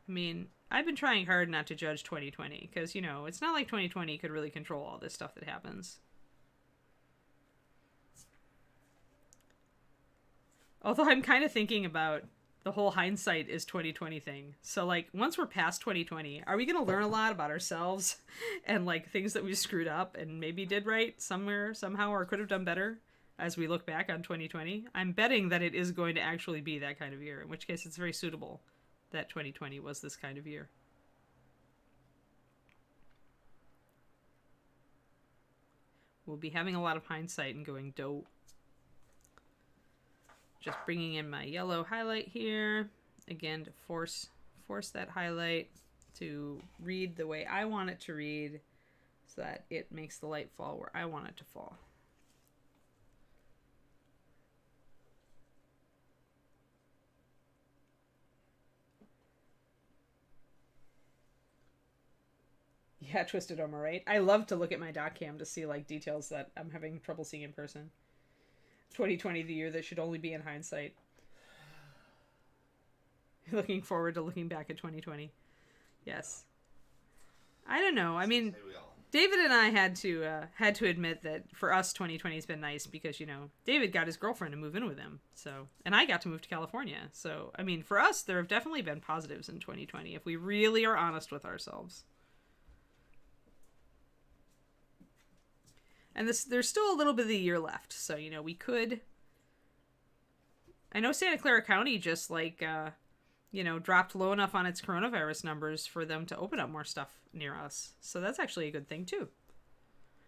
I mean, I've been trying hard not to judge 2020 because, it's not like 2020 could really control all this stuff that happens. Although I'm kind of thinking about the whole hindsight is 2020 thing. So, like, once we're past 2020, are we going to learn a lot about ourselves and, like, things that we screwed up and maybe did right somewhere, somehow, or could have done better as we look back on 2020? I'm betting that it is going to actually be that kind of year, in which case it's very suitable that 2020 was this kind of year. We'll be having a lot of hindsight and going dope. Just bringing in my yellow highlight here, again, to force that highlight to read the way I want it to read so that it makes the light fall where I want it to fall. Yeah, Twisted Oma, right? I love to look at my doc cam to see, like, details that I'm having trouble seeing in person. 2020, the year that should only be in hindsight. Looking forward to looking back at 2020. Yes. I don't know. I mean, David and I had to admit that for us, 2020 has been nice because, David got his girlfriend to move in with him. So, and I got to move to California. So, I mean, for us, there have definitely been positives in 2020 if we really are honest with ourselves. And there's still a little bit of the year left. So, we could... I know Santa Clara County just, like, dropped low enough on its coronavirus numbers for them to open up more stuff near us. So that's actually a good thing, too.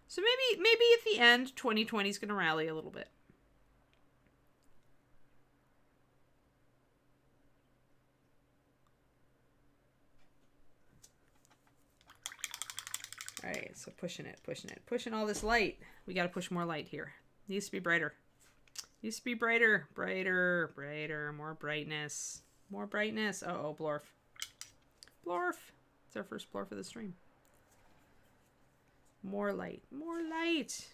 So maybe at the end, 2020 is going to rally a little bit. All right, so pushing all this light. We got to push more light here. Needs to be brighter. Brighter, more brightness. Uh-oh, Blorf. It's our first Blorf of the stream. More light. More light.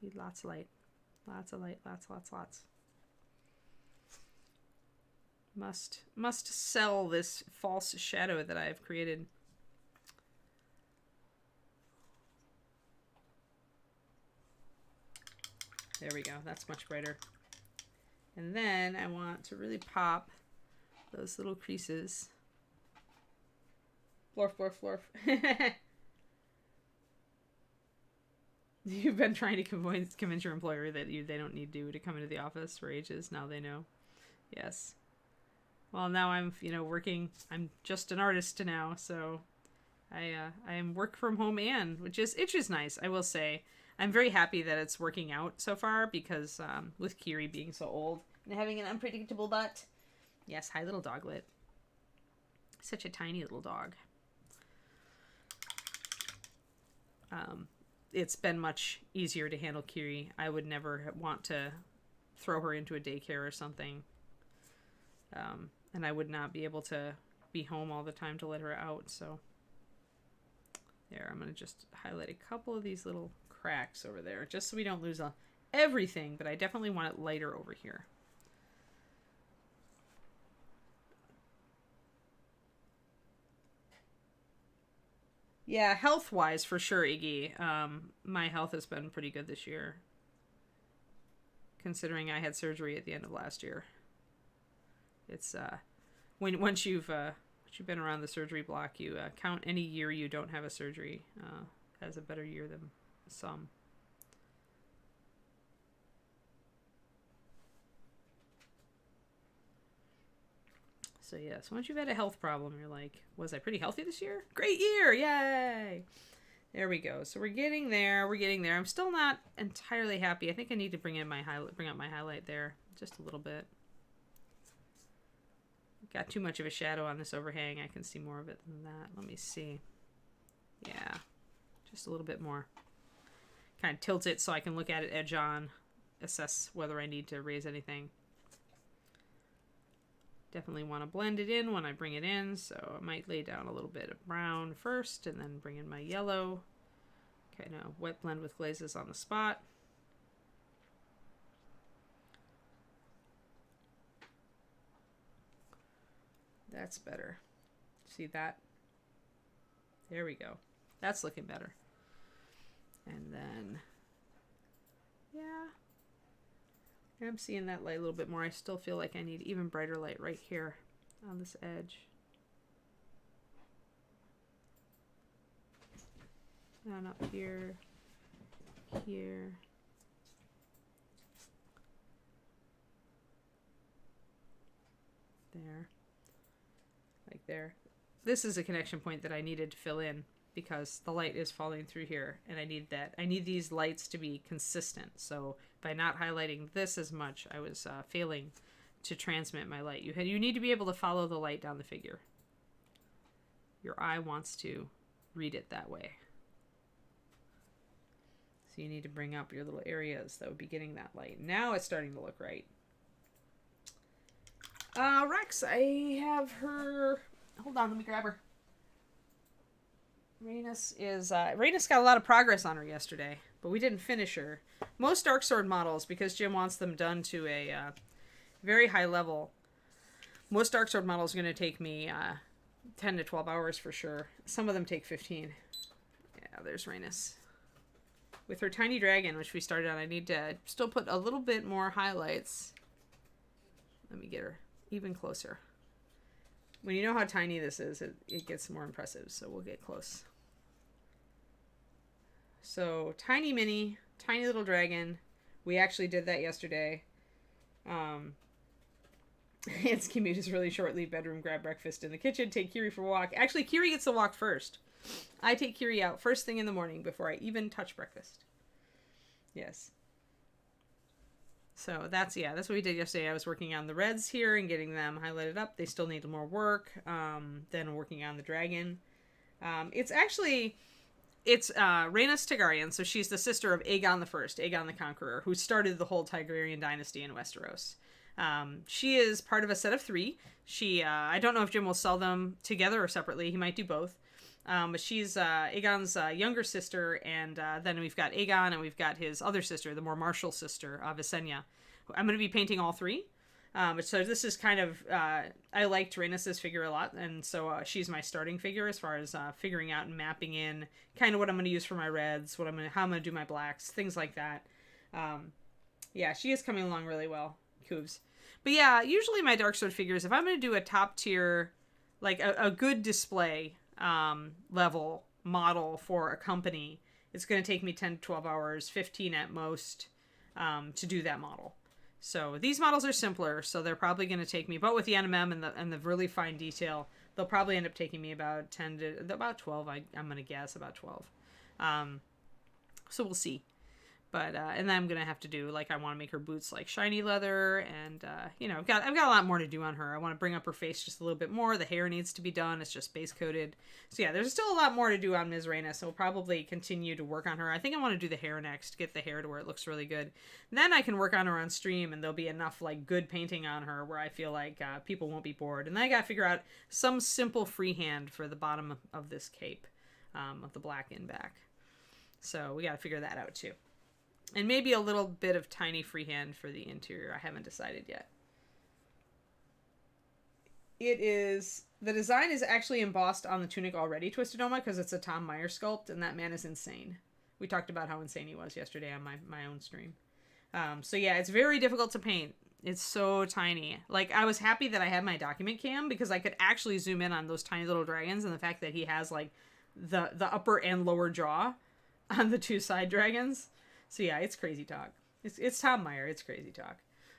Need lots of light. Lots of light. Lots. Must sell this false shadow that I've created. There we go. That's much brighter. And then I want to really pop those little creases. Florf. You've been trying to convince your employer that they don't need you to come into the office for ages. Now they know. Yes. Well, now I'm, working. I'm just an artist now, so I am work from home which is nice. I will say I'm very happy that it's working out so far because with Kiri being so old and having an unpredictable butt. Yes, hi little doglet. Such a tiny little dog. It's been much easier to handle Kiri. I would never want to throw her into a daycare or something. And I would not be able to be home all the time to let her out, so. There, I'm going to just highlight a couple of these little cracks over there, just so we don't lose everything, but I definitely want it lighter over here. Yeah, health-wise, for sure, Iggy. My health has been pretty good this year, considering I had surgery at the end of last year. It's once you've been around the surgery block, you count any year you don't have a surgery as a better year than some. So yes, once you've had a health problem, you're like, was I pretty healthy this year? Great year, yay! There we go. So we're getting there. I'm still not entirely happy. I think I need to bring up my highlight there just a little bit. got too much of a shadow on this overhang. I can see more of it than that. Let me see. Yeah, just a little bit more. Kind of tilt it so I can look at it edge on, assess whether I need to raise anything. Definitely want to blend it in when I bring it in, so I might lay down a little bit of brown first and then bring in my yellow. Kind of wet blend with glazes on the spot. That's better. See that? There we go. That's looking better. And then, yeah, I'm seeing that light a little bit more. I still feel like I need even brighter light right here on this edge. And up here, here. There. Like there. This is a connection point that I needed to fill in because the light is falling through here and I need that. I need these lights to be consistent. So by not highlighting this as much, I was failing to transmit my light. You need to be able to follow the light down the figure. Your eye wants to read it that way. So you need to bring up your little areas that would be getting that light. Now it's starting to look right. Rex, I have her... Hold on, let me grab her. Rhaenys got a lot of progress on her yesterday, but we didn't finish her. Most Darksword models, because Jim wants them done to a very high level, most Darksword models are going to take me 10 to 12 hours for sure. Some of them take 15. Yeah, there's Rhaenys. With her tiny dragon, which we started on, I need to still put a little bit more highlights. Let me get her even closer. When you know how tiny this is, it gets more impressive, so we'll get close. So, tiny mini, tiny little dragon. We actually did that yesterday. It's commutes really shortly. Bedroom, grab breakfast in the kitchen, take Kiri for a walk. Actually, Kiri gets to walk first. I take Kiri out first thing in the morning before I even touch breakfast. Yes. So that's what we did yesterday. I was working on the reds here and getting them highlighted up. They still need more work. Then working on the dragon. It's Rhaenys Targaryen, so she's the sister of Aegon the First, Aegon the Conqueror, who started the whole Targaryen dynasty in Westeros. She is part of a set of 3. I don't know if Jim will sell them together or separately. He might do both. But she's Aegon's younger sister, and then we've got Aegon, and we've got his other sister, the more martial sister, Visenya. I'm going to be painting all 3. So this is kind of, I liked Rhaenys' figure a lot, and so she's my starting figure as far as figuring out and mapping in kind of what I'm going to use for my reds, how I'm going to do my blacks, things like that. Yeah, she is coming along really well, Cooves. But yeah, usually my Darksword figures, if I'm going to do a top tier, like a good display level model for a company, it's going to take me 10 to 12 hours, 15 at most, to do that model. So these models are simpler, so they're probably going to take me, but with the NMM and the really fine detail, they'll probably end up taking me about 12. I'm going to guess about 12. So we'll see. But and then I'm gonna have to do, like, I want to make her boots like shiny leather, and I've got a lot more to do on her. I want to bring up her face just a little bit more. The hair needs to be done. It's just base coated. So yeah, there's still a lot more to do on Ms. Rhaenys. So we'll probably continue to work on her. I think I want to do the hair next, get the hair to where it looks really good. Then I can work on her on stream, and there'll be enough like good painting on her where I feel like people won't be bored. And then I gotta figure out some simple freehand for the bottom of this cape, of the black in back. So we gotta figure that out too. And maybe a little bit of tiny freehand for the interior. I haven't decided yet. The design is actually embossed on the tunic already, Twisted Oma, because it's a Tom Meyer sculpt, and that man is insane. We talked about how insane he was yesterday on my own stream. So yeah, it's very difficult to paint. It's so tiny. Like, I was happy that I had my document cam because I could actually zoom in on those tiny little dragons, and the fact that he has like the upper and lower jaw on the 2 side dragons. So yeah, it's crazy talk. It's Tom Meyer. It's crazy talk.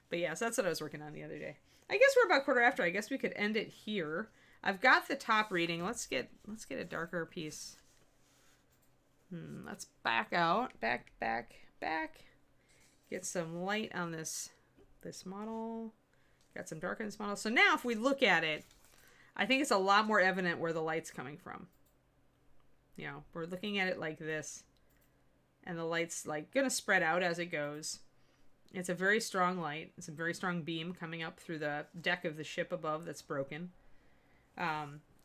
But yeah, so that's what I was working on the other day. I guess we're about quarter after. I guess we could end it here. I've got the top reading. Let's get a darker piece. Let's back out. Back. Get some light on this model. Got some dark in this model. So now if we look at it, I think it's a lot more evident where the light's coming from. You know, we're looking at it like this, and the light's like gonna spread out as it goes. It's a very strong light. It's a very strong beam coming up through the deck of the ship above that's broken.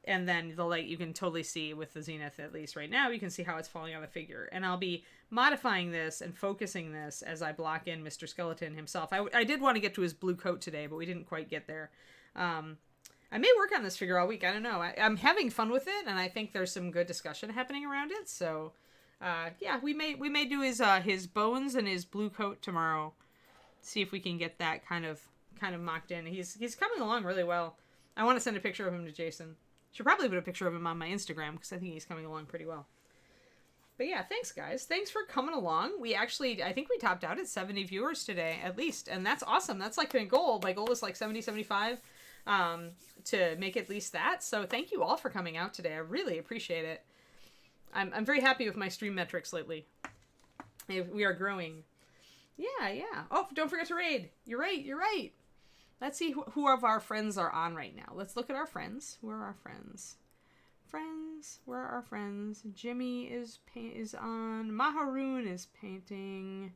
And then the light you can totally see with the zenith, at least right now, you can see how it's falling on the figure. And I'll be modifying this and focusing this as I block in Mr. Skeleton himself. I did want to get to his blue coat today, but we didn't quite get there. I may work on this figure all week. I don't know. I'm having fun with it, and I think there's some good discussion happening around it. So, yeah, we may do his bones and his blue coat tomorrow. See if we can get that kind of mocked in. He's coming along really well. I want to send a picture of him to Jason. Should probably put a picture of him on my Instagram because I think he's coming along pretty well. But yeah, thanks guys. Thanks for coming along. I think we topped out at 70 viewers today at least, and that's awesome. That's like my goal. My goal is like 70, 75 to make at least that. So thank you all for coming out today. I really appreciate it. I'm very happy with my stream metrics lately. We are growing. Yeah. Oh, don't forget to raid. You're right. Let's see who of our friends are on right now. Let's look at our friends. Where are our friends? Where are our friends? Jimmy is on. Maharoon is painting.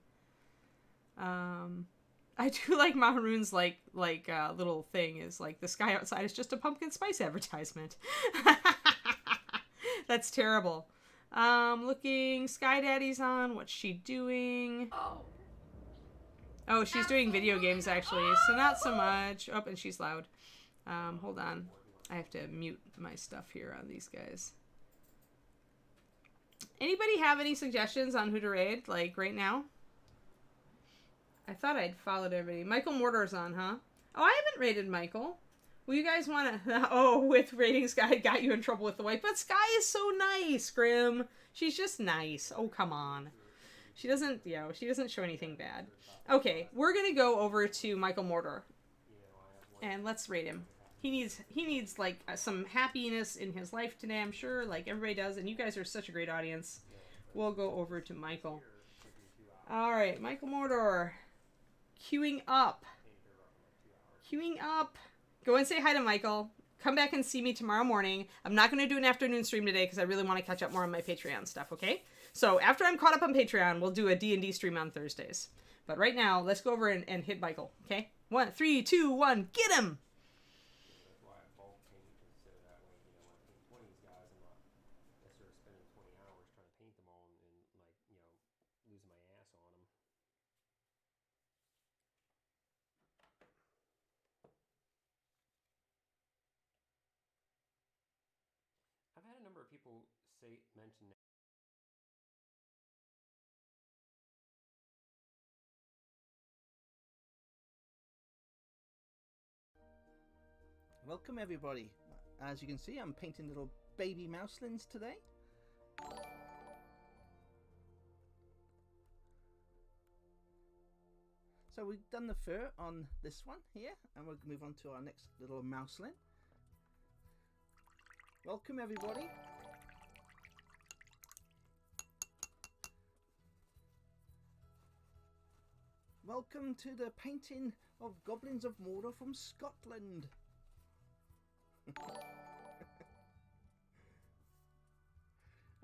I do like Maharoon's little thing is like the sky outside is just a pumpkin spice advertisement. That's terrible. Looking. Sky Daddy's on. What's she doing? Oh, she's doing video games, actually, so not so much. Oh, and she's loud. Hold on. I have to mute my stuff here on these guys. Anybody have any suggestions on who to raid, like, right now? I thought I'd followed everybody. Michael Mortar's on, huh? Oh, I haven't raided Michael. Well, you guys want to... Oh, with raiding Sky, got you in trouble with the wife. But Sky is so nice, Grim. She's just nice. Oh, come on. She doesn't show anything bad. Okay, we're gonna go over to Michael Mortar, and let's rate him. He needs like some happiness in his life today, I'm sure, like everybody does, and you guys are such a great audience. We'll go over to Michael. All right, Michael Mortar, queuing up. Go and say hi to Michael. Come back and see me tomorrow morning. I'm not going to do an afternoon stream today because I really want to catch up more on my Patreon stuff, okay? So after I'm caught up on Patreon, we'll do a D&D stream on Thursdays. But right now, let's go over and hit Michael, okay? 1, 3, 2, 1, get him! I've had a number of people mention that. Welcome everybody. As you can see, I'm painting little baby mouselins today. So we've done the fur on this one here, and we'll move on to our next little mouselin. Welcome everybody. Welcome to the painting of Goblins of Mordor from Scotland.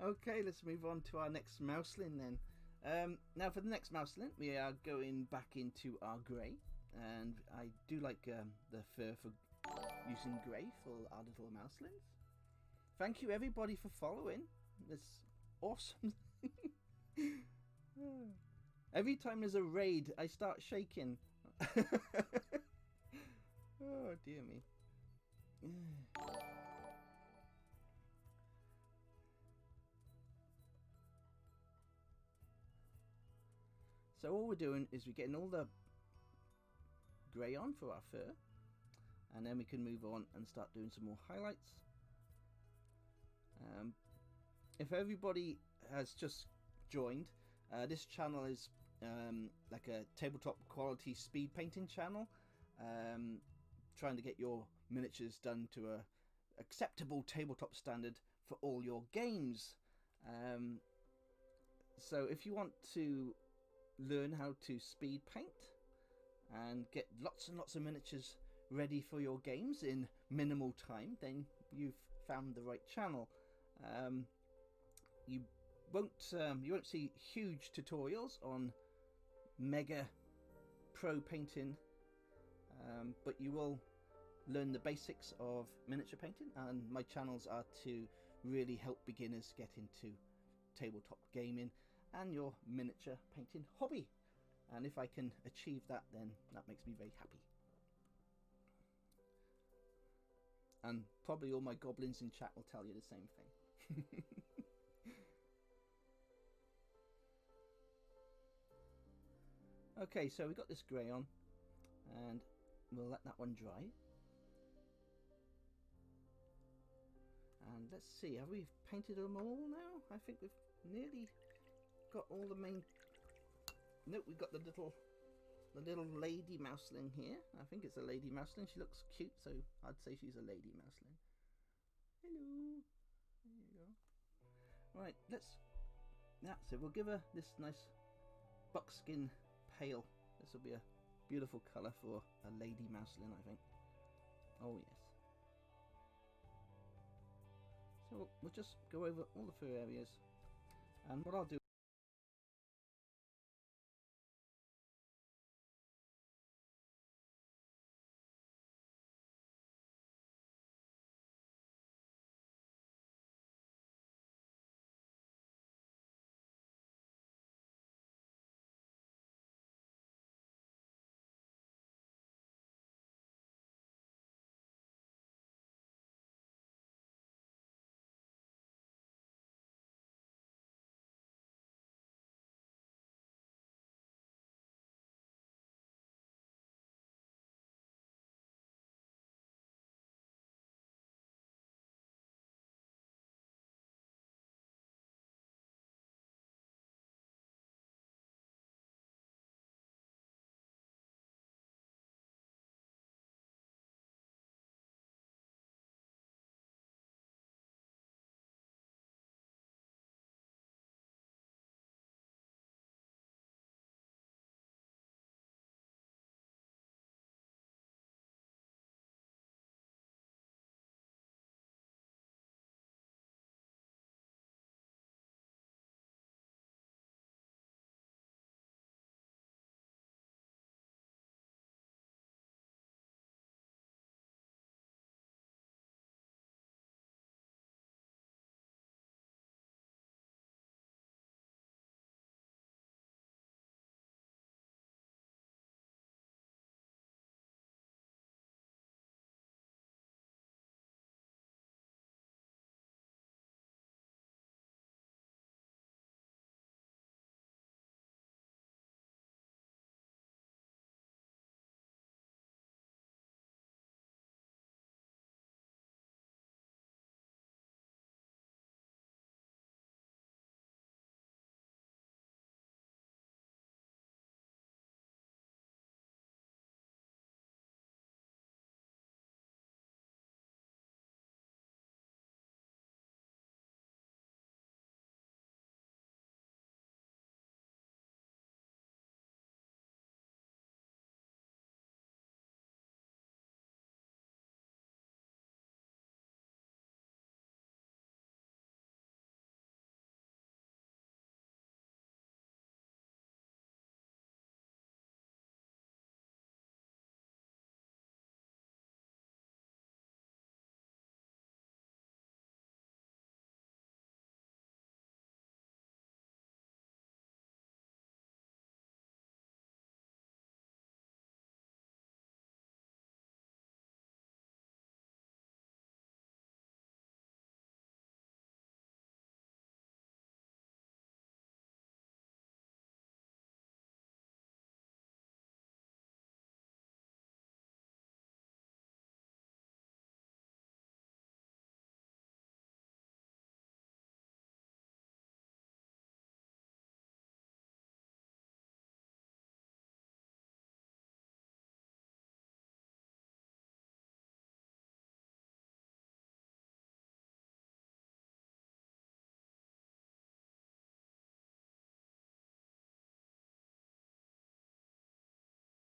Okay, let's move on to our next mouselin then. Now for the next mouselin, we are going back into our grey, and I do like the fur for using grey for our little mouselins. Thank you everybody for following. It's awesome. Every time there's a raid, I start shaking. Oh dear me. So all we're doing is we're getting all the grey on for our fur, and then we can move on and start doing some more highlights. If everybody has just joined, this channel is like a tabletop quality speed painting channel, trying to get your miniatures done to a acceptable tabletop standard for all your games. So if you want to learn how to speed paint and get lots and lots of miniatures ready for your games in minimal time, then you've found the right channel. You won't see huge tutorials on mega pro painting, but you will learn the basics of miniature painting, and my channels are to really help beginners get into tabletop gaming and your miniature painting hobby. And if I can achieve that, then that makes me very happy. And probably all my goblins in chat will tell you the same thing. Okay, so we got this grey on, and we'll let that one dry. And let's see, have we painted them all now? I think we've nearly got all the main... Nope, we've got the little lady mouseling here. I think it's a lady mouseling. She looks cute, so I'd say she's a lady mouseling. Hello. There you go. Right, that's it. We'll give her this nice buckskin pale. This will be a beautiful colour for a lady mouseling, I think. Oh yes. So we'll just go over all the fur areas, and what I'll do